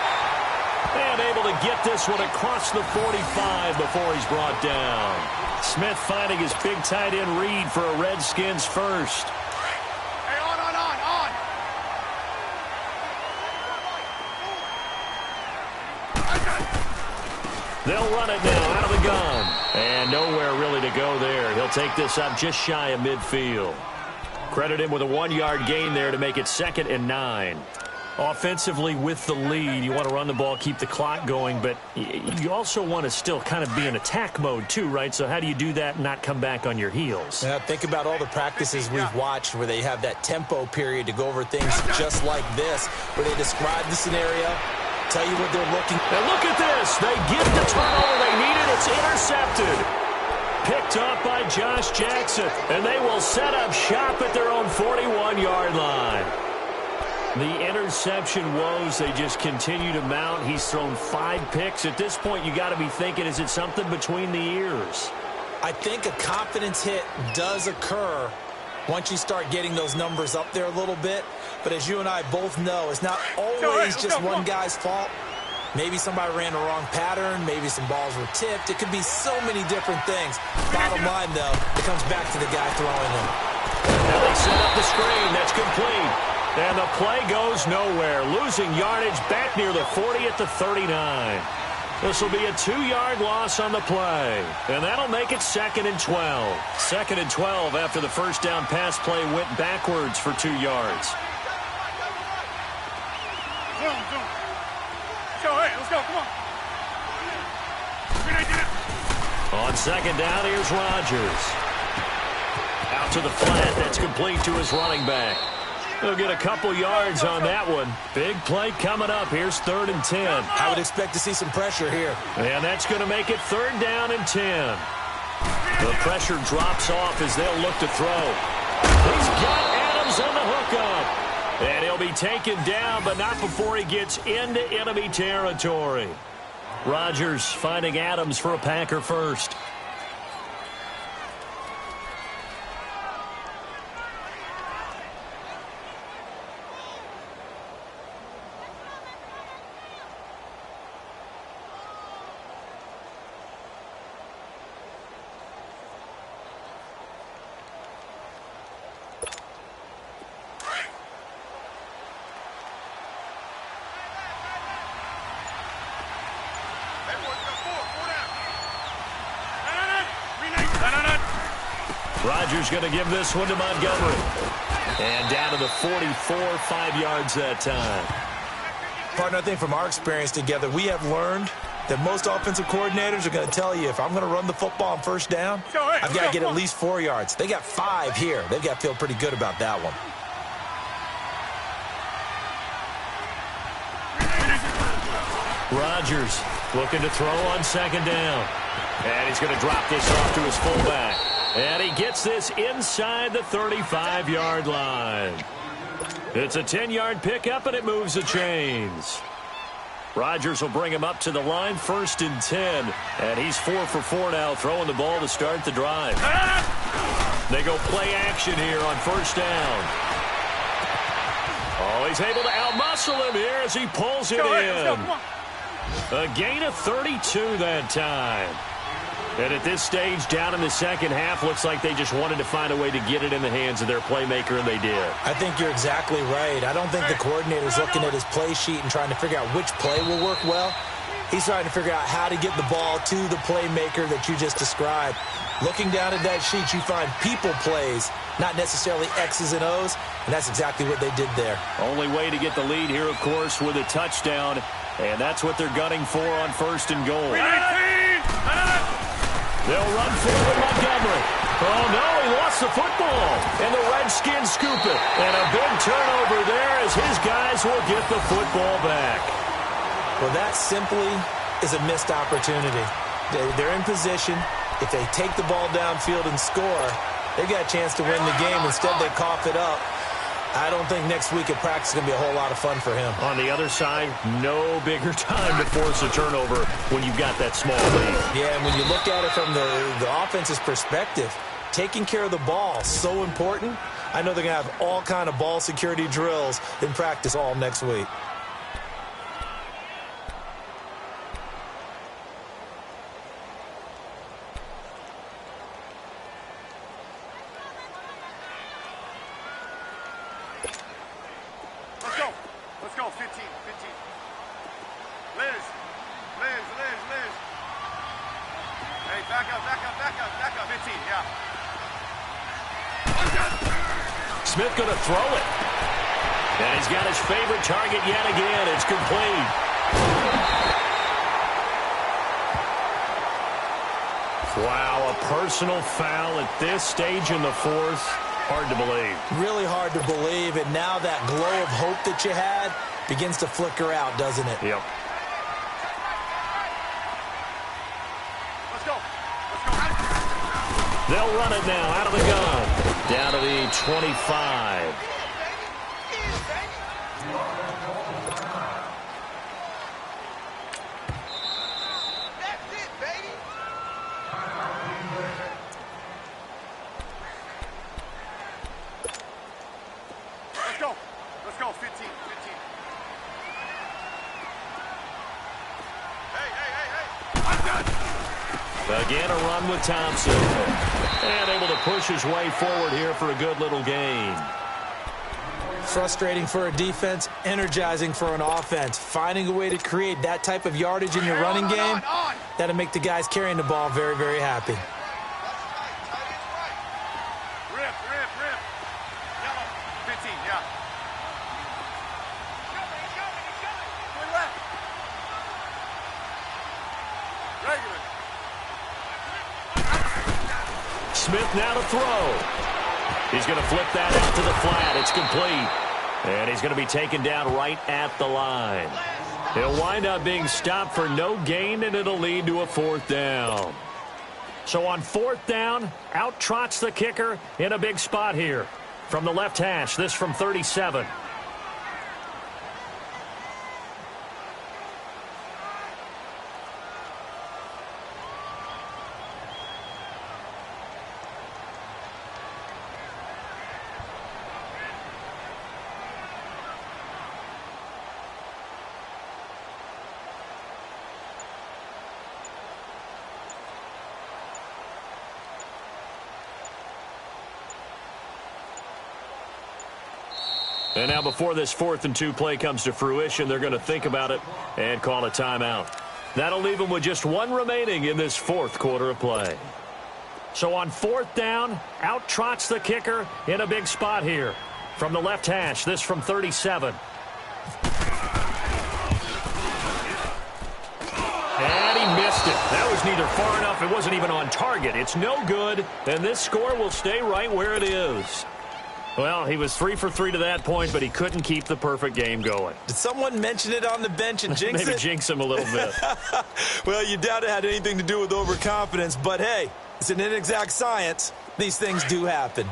And able to get this one across the 45 before he's brought down. Smith finding his big tight end Reed for a Redskins first. Hey, on. They'll run it now out of the gun. And nowhere really to go there. He'll take this up just shy of midfield. Credit him with a 1-yard gain there to make it 2nd and 9. Offensively with the lead, you want to run the ball, keep the clock going, but you also want to still kind of be in attack mode too, right? So how do you do that and not come back on your heels? Yeah, think about all the practices we've watched where they have that tempo period to go over things just like this, where they describe the scenario, tell you what they're looking for. And look at this. They get the turnover they needed. It's intercepted. Picked up by Josh Jackson, and they will set up shop at their own 41-yard line. The interception woes, they just continue to mount. He's thrown 5 picks. At this point, you got to be thinking, is it something between the ears? I think a confidence hit does occur once you start getting those numbers up there a little bit. But as you and I both know, it's not always just one guy's fault. Maybe somebody ran the wrong pattern. Maybe some balls were tipped. It could be so many different things. Bottom line, though, it comes back to the guy throwing them. Now they set up the screen. That's complete. And the play goes nowhere. Losing yardage back near the 40 at the 39. This will be a 2-yard loss on the play. And that'll make it 2nd and 12. 2nd and 12 after the first down pass play went backwards for 2 yards. Zoom. Let's go, hey, let's go, come on. On 2nd down, here's Rodgers. Out to the flat. That's complete to his running back. He'll get a couple yards on that one. Big play coming up. Here's 3rd and 10. I would expect to see some pressure here. And that's going to make it 3rd down and 10. The pressure drops off as they'll look to throw. He's got Adams on the hookup. And he'll be taken down, but not before he gets into enemy territory. Rodgers finding Adams for a Packer first. Rodgers going to give this one to Montgomery. And down to the 44, 5 yards that time. Partner, I think from our experience together, we have learned that most offensive coordinators are going to tell you, if I'm going to run the football on 1st down, I've got to get at least 4 yards. They got 5 here. They've got to feel pretty good about that one. Rodgers looking to throw on 2nd down. And he's going to drop this off to his fullback. And he gets this inside the 35-yard line. It's a 10-yard pickup, and it moves the chains. Rodgers will bring him up to the line, 1st and 10. And he's 4 for 4 now, throwing the ball to start the drive. They go play action here on 1st down. Oh, he's able to outmuscle him here as he pulls it in. A gain of 32 that time. And at this stage, down in the second half, looks like they just wanted to find a way to get it in the hands of their playmaker, and they did. I think you're exactly right. I don't think the coordinator's looking at his play sheet and trying to figure out which play will work well. He's trying to figure out how to get the ball to the playmaker that you just described. Looking down at that sheet, you find people plays, not necessarily X's and O's, and that's exactly what they did there. Only way to get the lead here, of course, with a touchdown, and that's what they're gunning for on 1st and goal. They'll run forward Montgomery. Oh, no, he lost the football. And the Redskins scoop it. And a big turnover there as his guys will get the football back. Well, that simply is a missed opportunity. They're in position. If they take the ball downfield and score, they've got a chance to win the game. Instead, they cough it up. I don't think next week at practice is going to be a whole lot of fun for him. On the other side, no bigger time to force a turnover when you've got that small lead. Yeah, and when you look at it from the offense's perspective, taking care of the ball, so important. I know they're going to have all kind of ball security drills in practice all next week. Let's go, 15. Liz. Hey, back up, 15, yeah. Smith going to throw it. And he's got his favorite target yet again. It's complete. Wow, a personal foul at this stage in the 4th. Hard to believe. Really hard to believe, and now that glow of hope that you had begins to flicker out, doesn't it? Yep. Let's go. They'll run it now out of the gun. Down to the 25. Again, a run with Thompson. And able to push his way forward here for a good little gain. Frustrating for a defense, energizing for an offense. Finding a way to create that type of yardage in your running game, that'll make the guys carrying the ball very, very happy. Rip. Yellow. 15, yeah. Regular. Smith now to throw. He's going to flip that out to the flat. It's complete. And he's going to be taken down right at the line. He'll wind up being stopped for no gain, and it'll lead to a 4th down. So on 4th down, out trots the kicker in a big spot here. From the left hash, this from 37. And now before this 4th and 2 play comes to fruition, they're going to think about it and call a timeout. That'll leave them with just 1 remaining in this 4th quarter of play. So on 4th down, out trots the kicker in a big spot here. From the left hash, this from 37. And he missed it. That was neither far enough. It wasn't even on target. It's no good, and this score will stay right where it is. Well, he was 3 for 3 to that point, but he couldn't keep the perfect game going. Did someone mention it on the bench and jinx it? Maybe jinx him a little bit. Well, you doubt it had anything to do with overconfidence, but hey, it's an inexact science. These things do happen.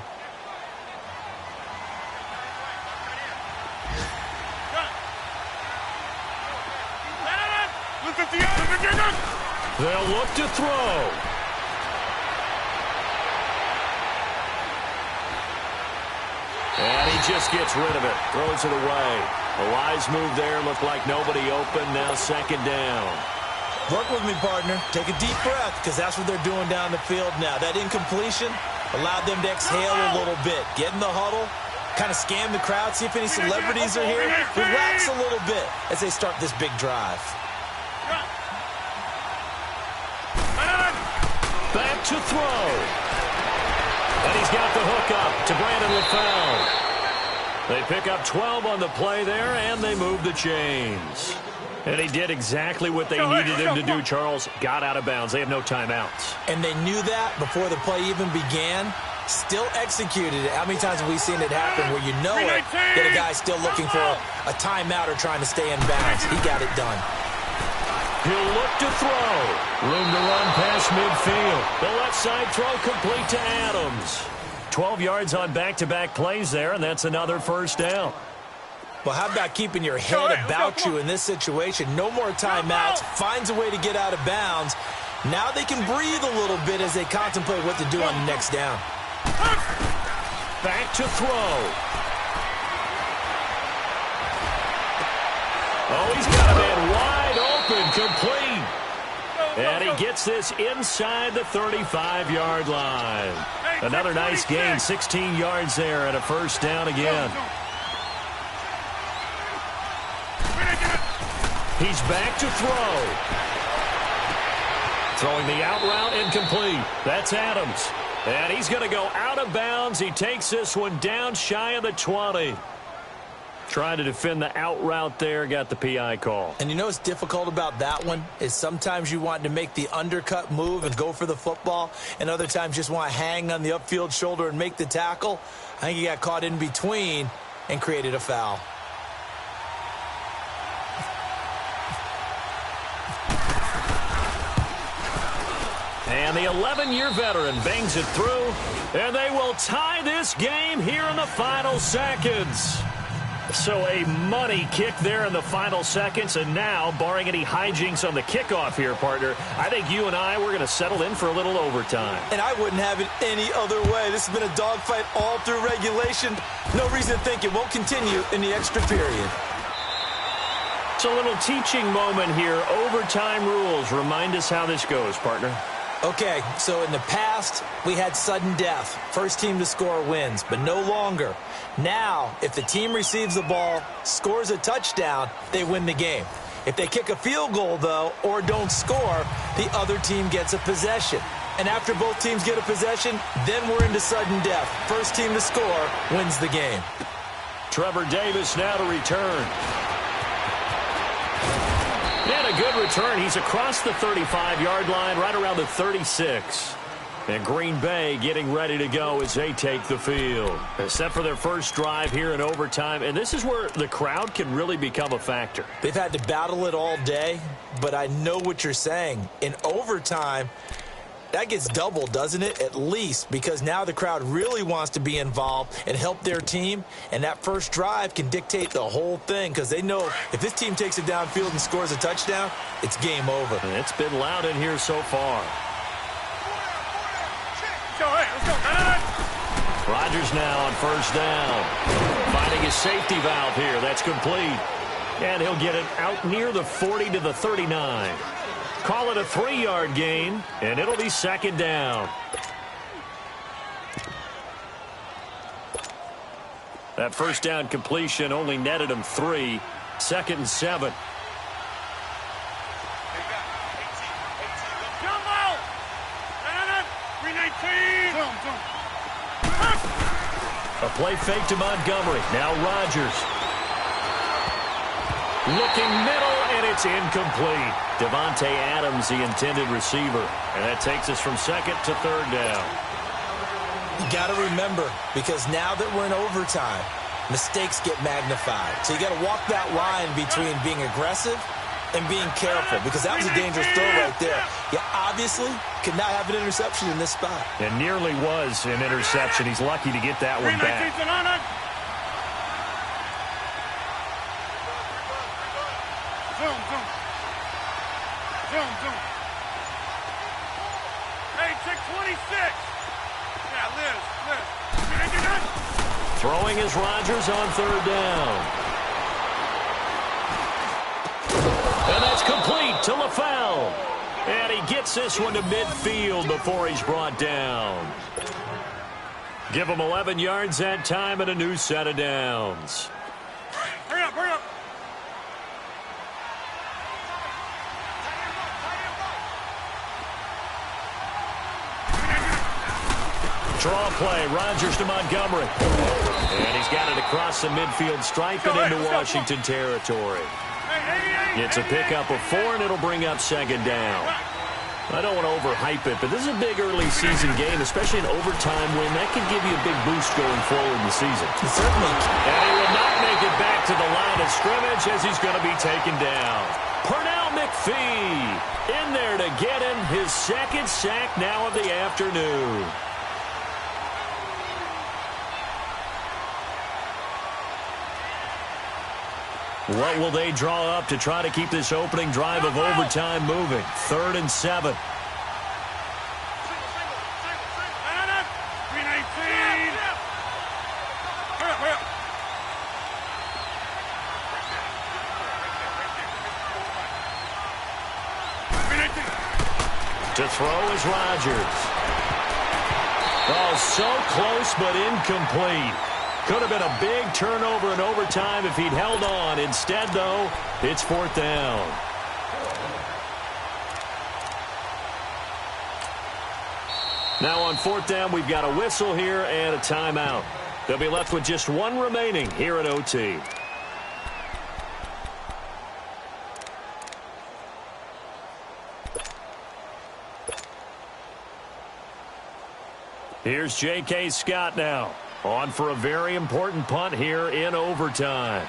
They'll look to throw. And he just gets rid of it. Throws it away. A wise move there. Looked like nobody open. Now 2nd down. Work with me, partner. Take a deep breath, because that's what they're doing down the field now. That incompletion allowed them to exhale a little bit. Get in the huddle. Kind of scan the crowd. See if any celebrities are here. Relax a little bit as they start this big drive. Back to throw. And he's got the hook up to Brandon LaFell. They pick up 12 on the play there, and they move the chains. And he did exactly what they needed him to do, Charles. Got out of bounds. They have no timeouts. And they knew that before the play even began. Still executed it. How many times have we seen it happen where you know it, that a guy's still looking for a timeout or trying to stay in bounds? He got it done. He'll look to throw. Room to run past midfield. The left side throw complete to Adams. 12 yards on back-to-back plays there, and that's another 1st down. Well, how about keeping your head about you in this situation? No more timeouts. Finds a way to get out of bounds. Now they can breathe a little bit as they contemplate what to do on the next down. Back to throw. Oh, he's got a man wide open, complete. And he gets this inside the 35-yard line. Another nice gain, 16 yards there, and a 1st down again. He's back to throw. Throwing the out route incomplete. That's Adams. And he's going to go out of bounds. He takes this one down shy of the 20. Trying to defend the out route there, got the PI call. And you know what's difficult about that one is sometimes you want to make the undercut move and go for the football, and other times just want to hang on the upfield shoulder and make the tackle. I think he got caught in between and created a foul. And the 11-year veteran bangs it through, and they will tie this game here in the final seconds. So a money kick there in the final seconds, and now, barring any hijinks on the kickoff here, partner, I think you and I, we're going to settle in for a little overtime. And I wouldn't have it any other way. This has been a dogfight all through regulation. No reason to think it won't continue in the extra period. It's a little teaching moment here. Overtime rules. Remind us how this goes, partner. Okay, so in the past, we had sudden death. First team to score wins, but no longer. Now, if the team receives the ball, scores a touchdown, they win the game. If they kick a field goal, though, or don't score, the other team gets a possession. And after both teams get a possession, then we're into sudden death. First team to score wins the game. Trevor Davis now to return. And a good return. He's across the 35-yard line, right around the 36. And Green Bay getting ready to go as they take the field. Set for their first drive here in overtime. And this is where the crowd can really become a factor. They've had to battle it all day, but I know what you're saying. In overtime, that gets doubled, doesn't it? At least, because now the crowd really wants to be involved and help their team, and that first drive can dictate the whole thing because they know if this team takes it downfield and scores a touchdown, it's game over. And it's been loud in here so far. Let's go. Rodgers now on first down. Finding his safety valve here. That's complete. And he'll get it out near the 40 to the 39. Call it a 3-yard gain, and it'll be second down. That first down completion only netted him 3. 2nd and 7. A play fake to Montgomery. Now Rodgers. Looking middle, and it's incomplete. Devontae Adams, the intended receiver. And that takes us from 2nd to 3rd down. You got to remember, because now that we're in overtime, mistakes get magnified. So you got to walk that line between being aggressive and being careful, because that was a dangerous throw right there. You obviously could not have an interception in this spot. It nearly was an interception. He's lucky to get that one back. Hey, check 26. Yeah, Liz. Throwing is Rodgers on 3rd down. And that's complete to LaFell. And he gets this one to midfield before he's brought down. Give him 11 yards that time and a new set of downs. Hurry up. Draw play, Rodgers to Montgomery. And he's got it across the midfield stripe and into Washington territory. It's a pickup of 4, and it'll bring up 2nd down. I don't want to overhype it, but this is a big early season game, especially an overtime win. That can give you a big boost going forward in the season. Certainly. And he will not make it back to the line of scrimmage as he's going to be taken down. Pernell McPhee in there to get him his 2nd sack now of the afternoon. What will they draw up to try to keep this opening drive of overtime moving? 3rd and 7. To throw is Rodgers. Oh, so close but incomplete. Could have been a big turnover in overtime if he'd held on. Instead, though, it's 4th down. Now on 4th down, we've got a whistle here and a timeout. They'll be left with just 1 remaining here at OT. Here's J.K. Scott now. On for a very important punt here in overtime.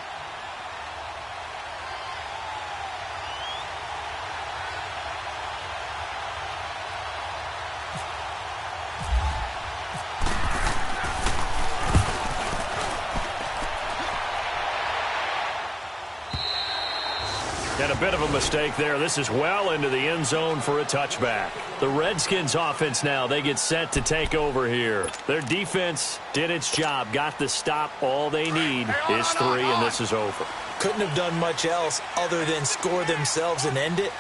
And a bit of a mistake there. This is well into the end zone for a touchback. The Redskins offense now, they get set to take over here. Their defense did its job, got the stop. All they need is 3, and this is over. Couldn't have done much else other than score themselves and end it.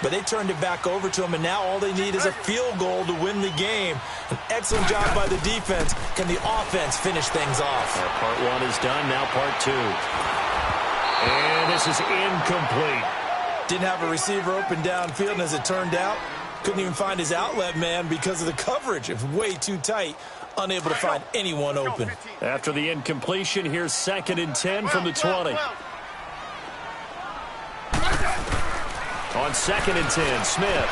but they turned it back over to him, and now all they need is a field goal to win the game. An excellent job by the defense. Can the offense finish things off? Part one is done, now part two. And this is incomplete. Didn't have a receiver open downfield, and as it turned out, couldn't even find his outlet man because of the coverage. It was way too tight, unable to find anyone open. After the incompletion, here's 2nd and 10 from the 20. On 2nd and 10, Smith.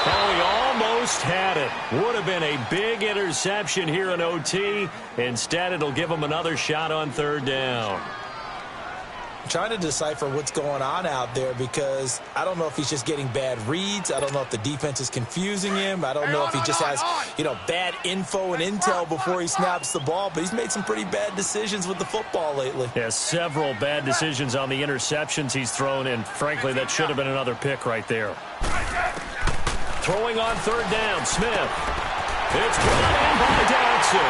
Oh, he almost had it. Would have been a big interception here in OT. Instead, it'll give him another shot on 3rd down. Trying to decipher what's going on out there because I don't know if he's just getting bad reads. I don't know if the defense is confusing him. I don't know if he just has, bad info and intel before he snaps the ball. But he's made some pretty bad decisions with the football lately. Yeah, several bad decisions on the interceptions he's thrown, and frankly, that should have been another pick right there. Throwing on 3rd down, Smith. It's brought in by Jackson.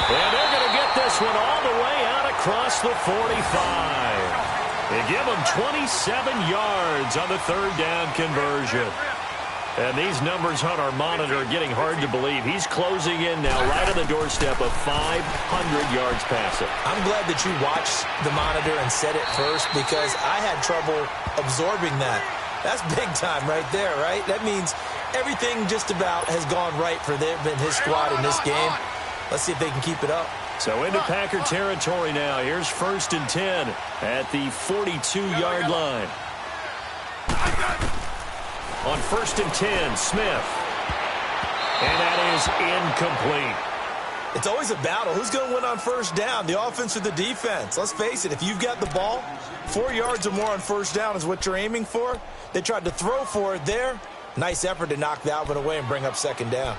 And they're going to get this one all the way out across the 45. They give him 27 yards on the 3rd down conversion. And these numbers on our monitor are getting hard to believe. He's closing in now right on the doorstep of 500 yards passing. I'm glad that you watched the monitor and said it first because I had trouble absorbing that. That's big time right there, right? That means everything just about has gone right for them and his squad in this game. Let's see if they can keep it up. So into Packer territory now. Here's 1st and 10 at the 42-yard line. On 1st and 10, Smith. And that is incomplete. It's always a battle. Who's going to win on 1st down, the offense or the defense? Let's face it, if you've got the ball, 4 yards or more on 1st down is what you're aiming for. They tried to throw for it there. Nice effort to knock that one away and bring up 2nd down.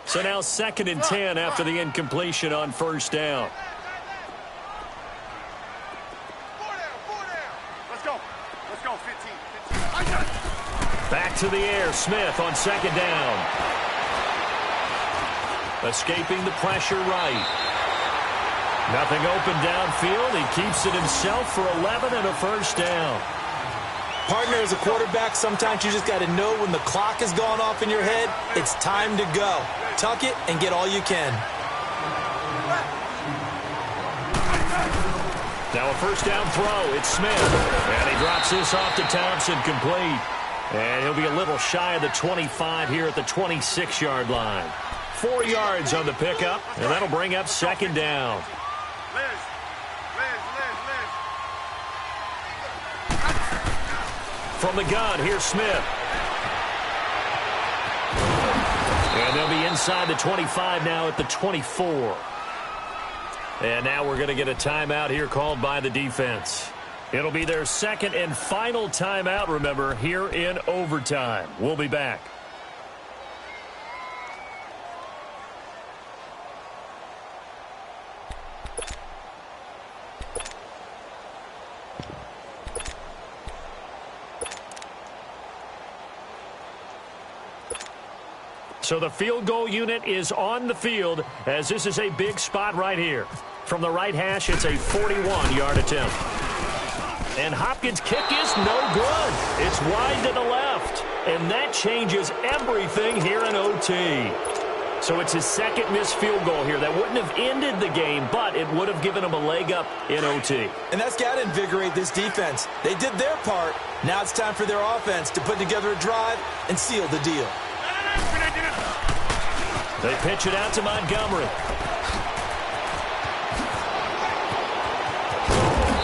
So now 2nd and 10 after the incompletion on 1st down. Let's go. Let's go, 15. Back to the air, Smith on 2nd down. Escaping the pressure right. Nothing open downfield. He keeps it himself for 11 and a 1st down. Partner, as a quarterback, sometimes you just got to know when the clock has gone off in your head, it's time to go. Tuck it and get all you can. Now a 1st down throw. It's Smith. And he drops this off to Thompson, complete. And he'll be a little shy of the 25 here at the 26-yard line. 4 yards on the pickup, and that'll bring up 2nd down. From the gun, here's Smith. And they'll be inside the 25 now at the 24. And now we're going to get a timeout here called by the defense. It'll be their 2nd and final timeout, remember, here in overtime. We'll be back. So the field goal unit is on the field as this is a big spot right here. From the right hash, it's a 41-yard attempt. And Hopkins' kick is no good. It's wide to the left. And that changes everything here in OT. So it's his 2nd missed field goal here. That wouldn't have ended the game, but it would have given him a leg up in OT. And that's got to invigorate this defense. They did their part. Now it's time for their offense to put together a drive and seal the deal. They pitch it out to Montgomery.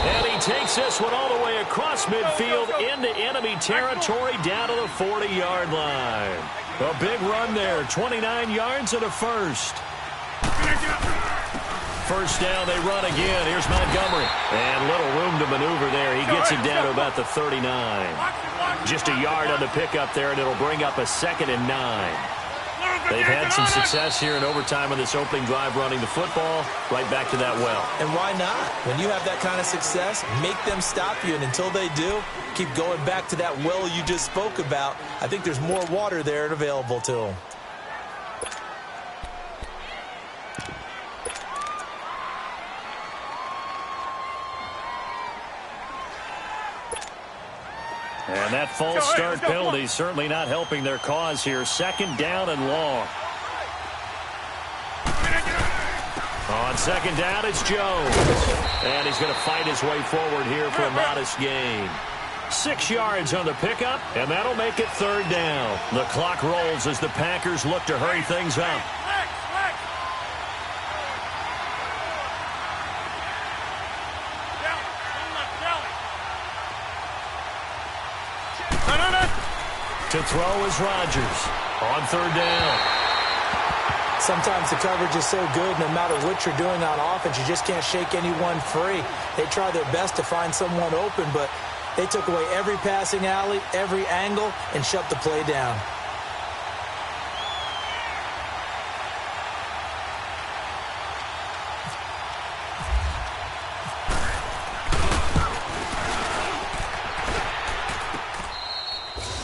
And he takes this one all the way across midfield into enemy territory down to the 40-yard line. A big run there, 29 yards and a 1st. 1st down, they run again. Here's Montgomery. And little room to maneuver there. He gets it down to about the 39. Just a yard on the pickup there, and it'll bring up a 2nd and 9. They've had some success here in overtime on this opening drive running the football. Right back to that well. And why not? When you have that kind of success, make them stop you. And until they do, keep going back to that well you just spoke about. I think there's more water there and available to them. And that false start penalty certainly not helping their cause here. 2nd down and long. On 2nd down, it's Jones. And he's going to fight his way forward here for a modest gain. 6 yards on the pickup, and that'll make it 3rd down. The clock rolls as the Packers look to hurry things up. To throw is Rodgers on 3rd down. Sometimes the coverage is so good, no matter what you're doing on offense, you just can't shake anyone free. They try their best to find someone open, but they took away every passing alley, every angle, and shut the play down.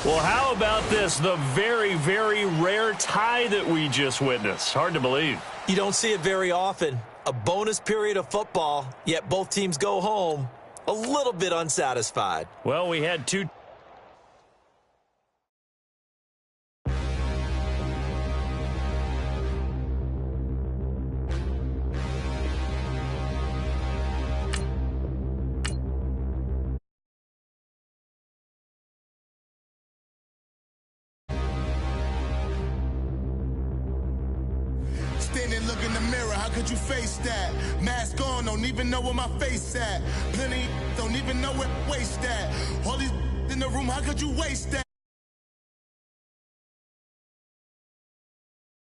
Well, how about this? The very, very rare tie that we just witnessed. Hard to believe. You don't see it very often. A bonus period of football, yet both teams go home a little bit unsatisfied. Well, we had two. Standing, look in the mirror, how could you face that? Mask on, don't even know where my face at. Plenty, don't even know where waist at. All these in the room, how could you waste that?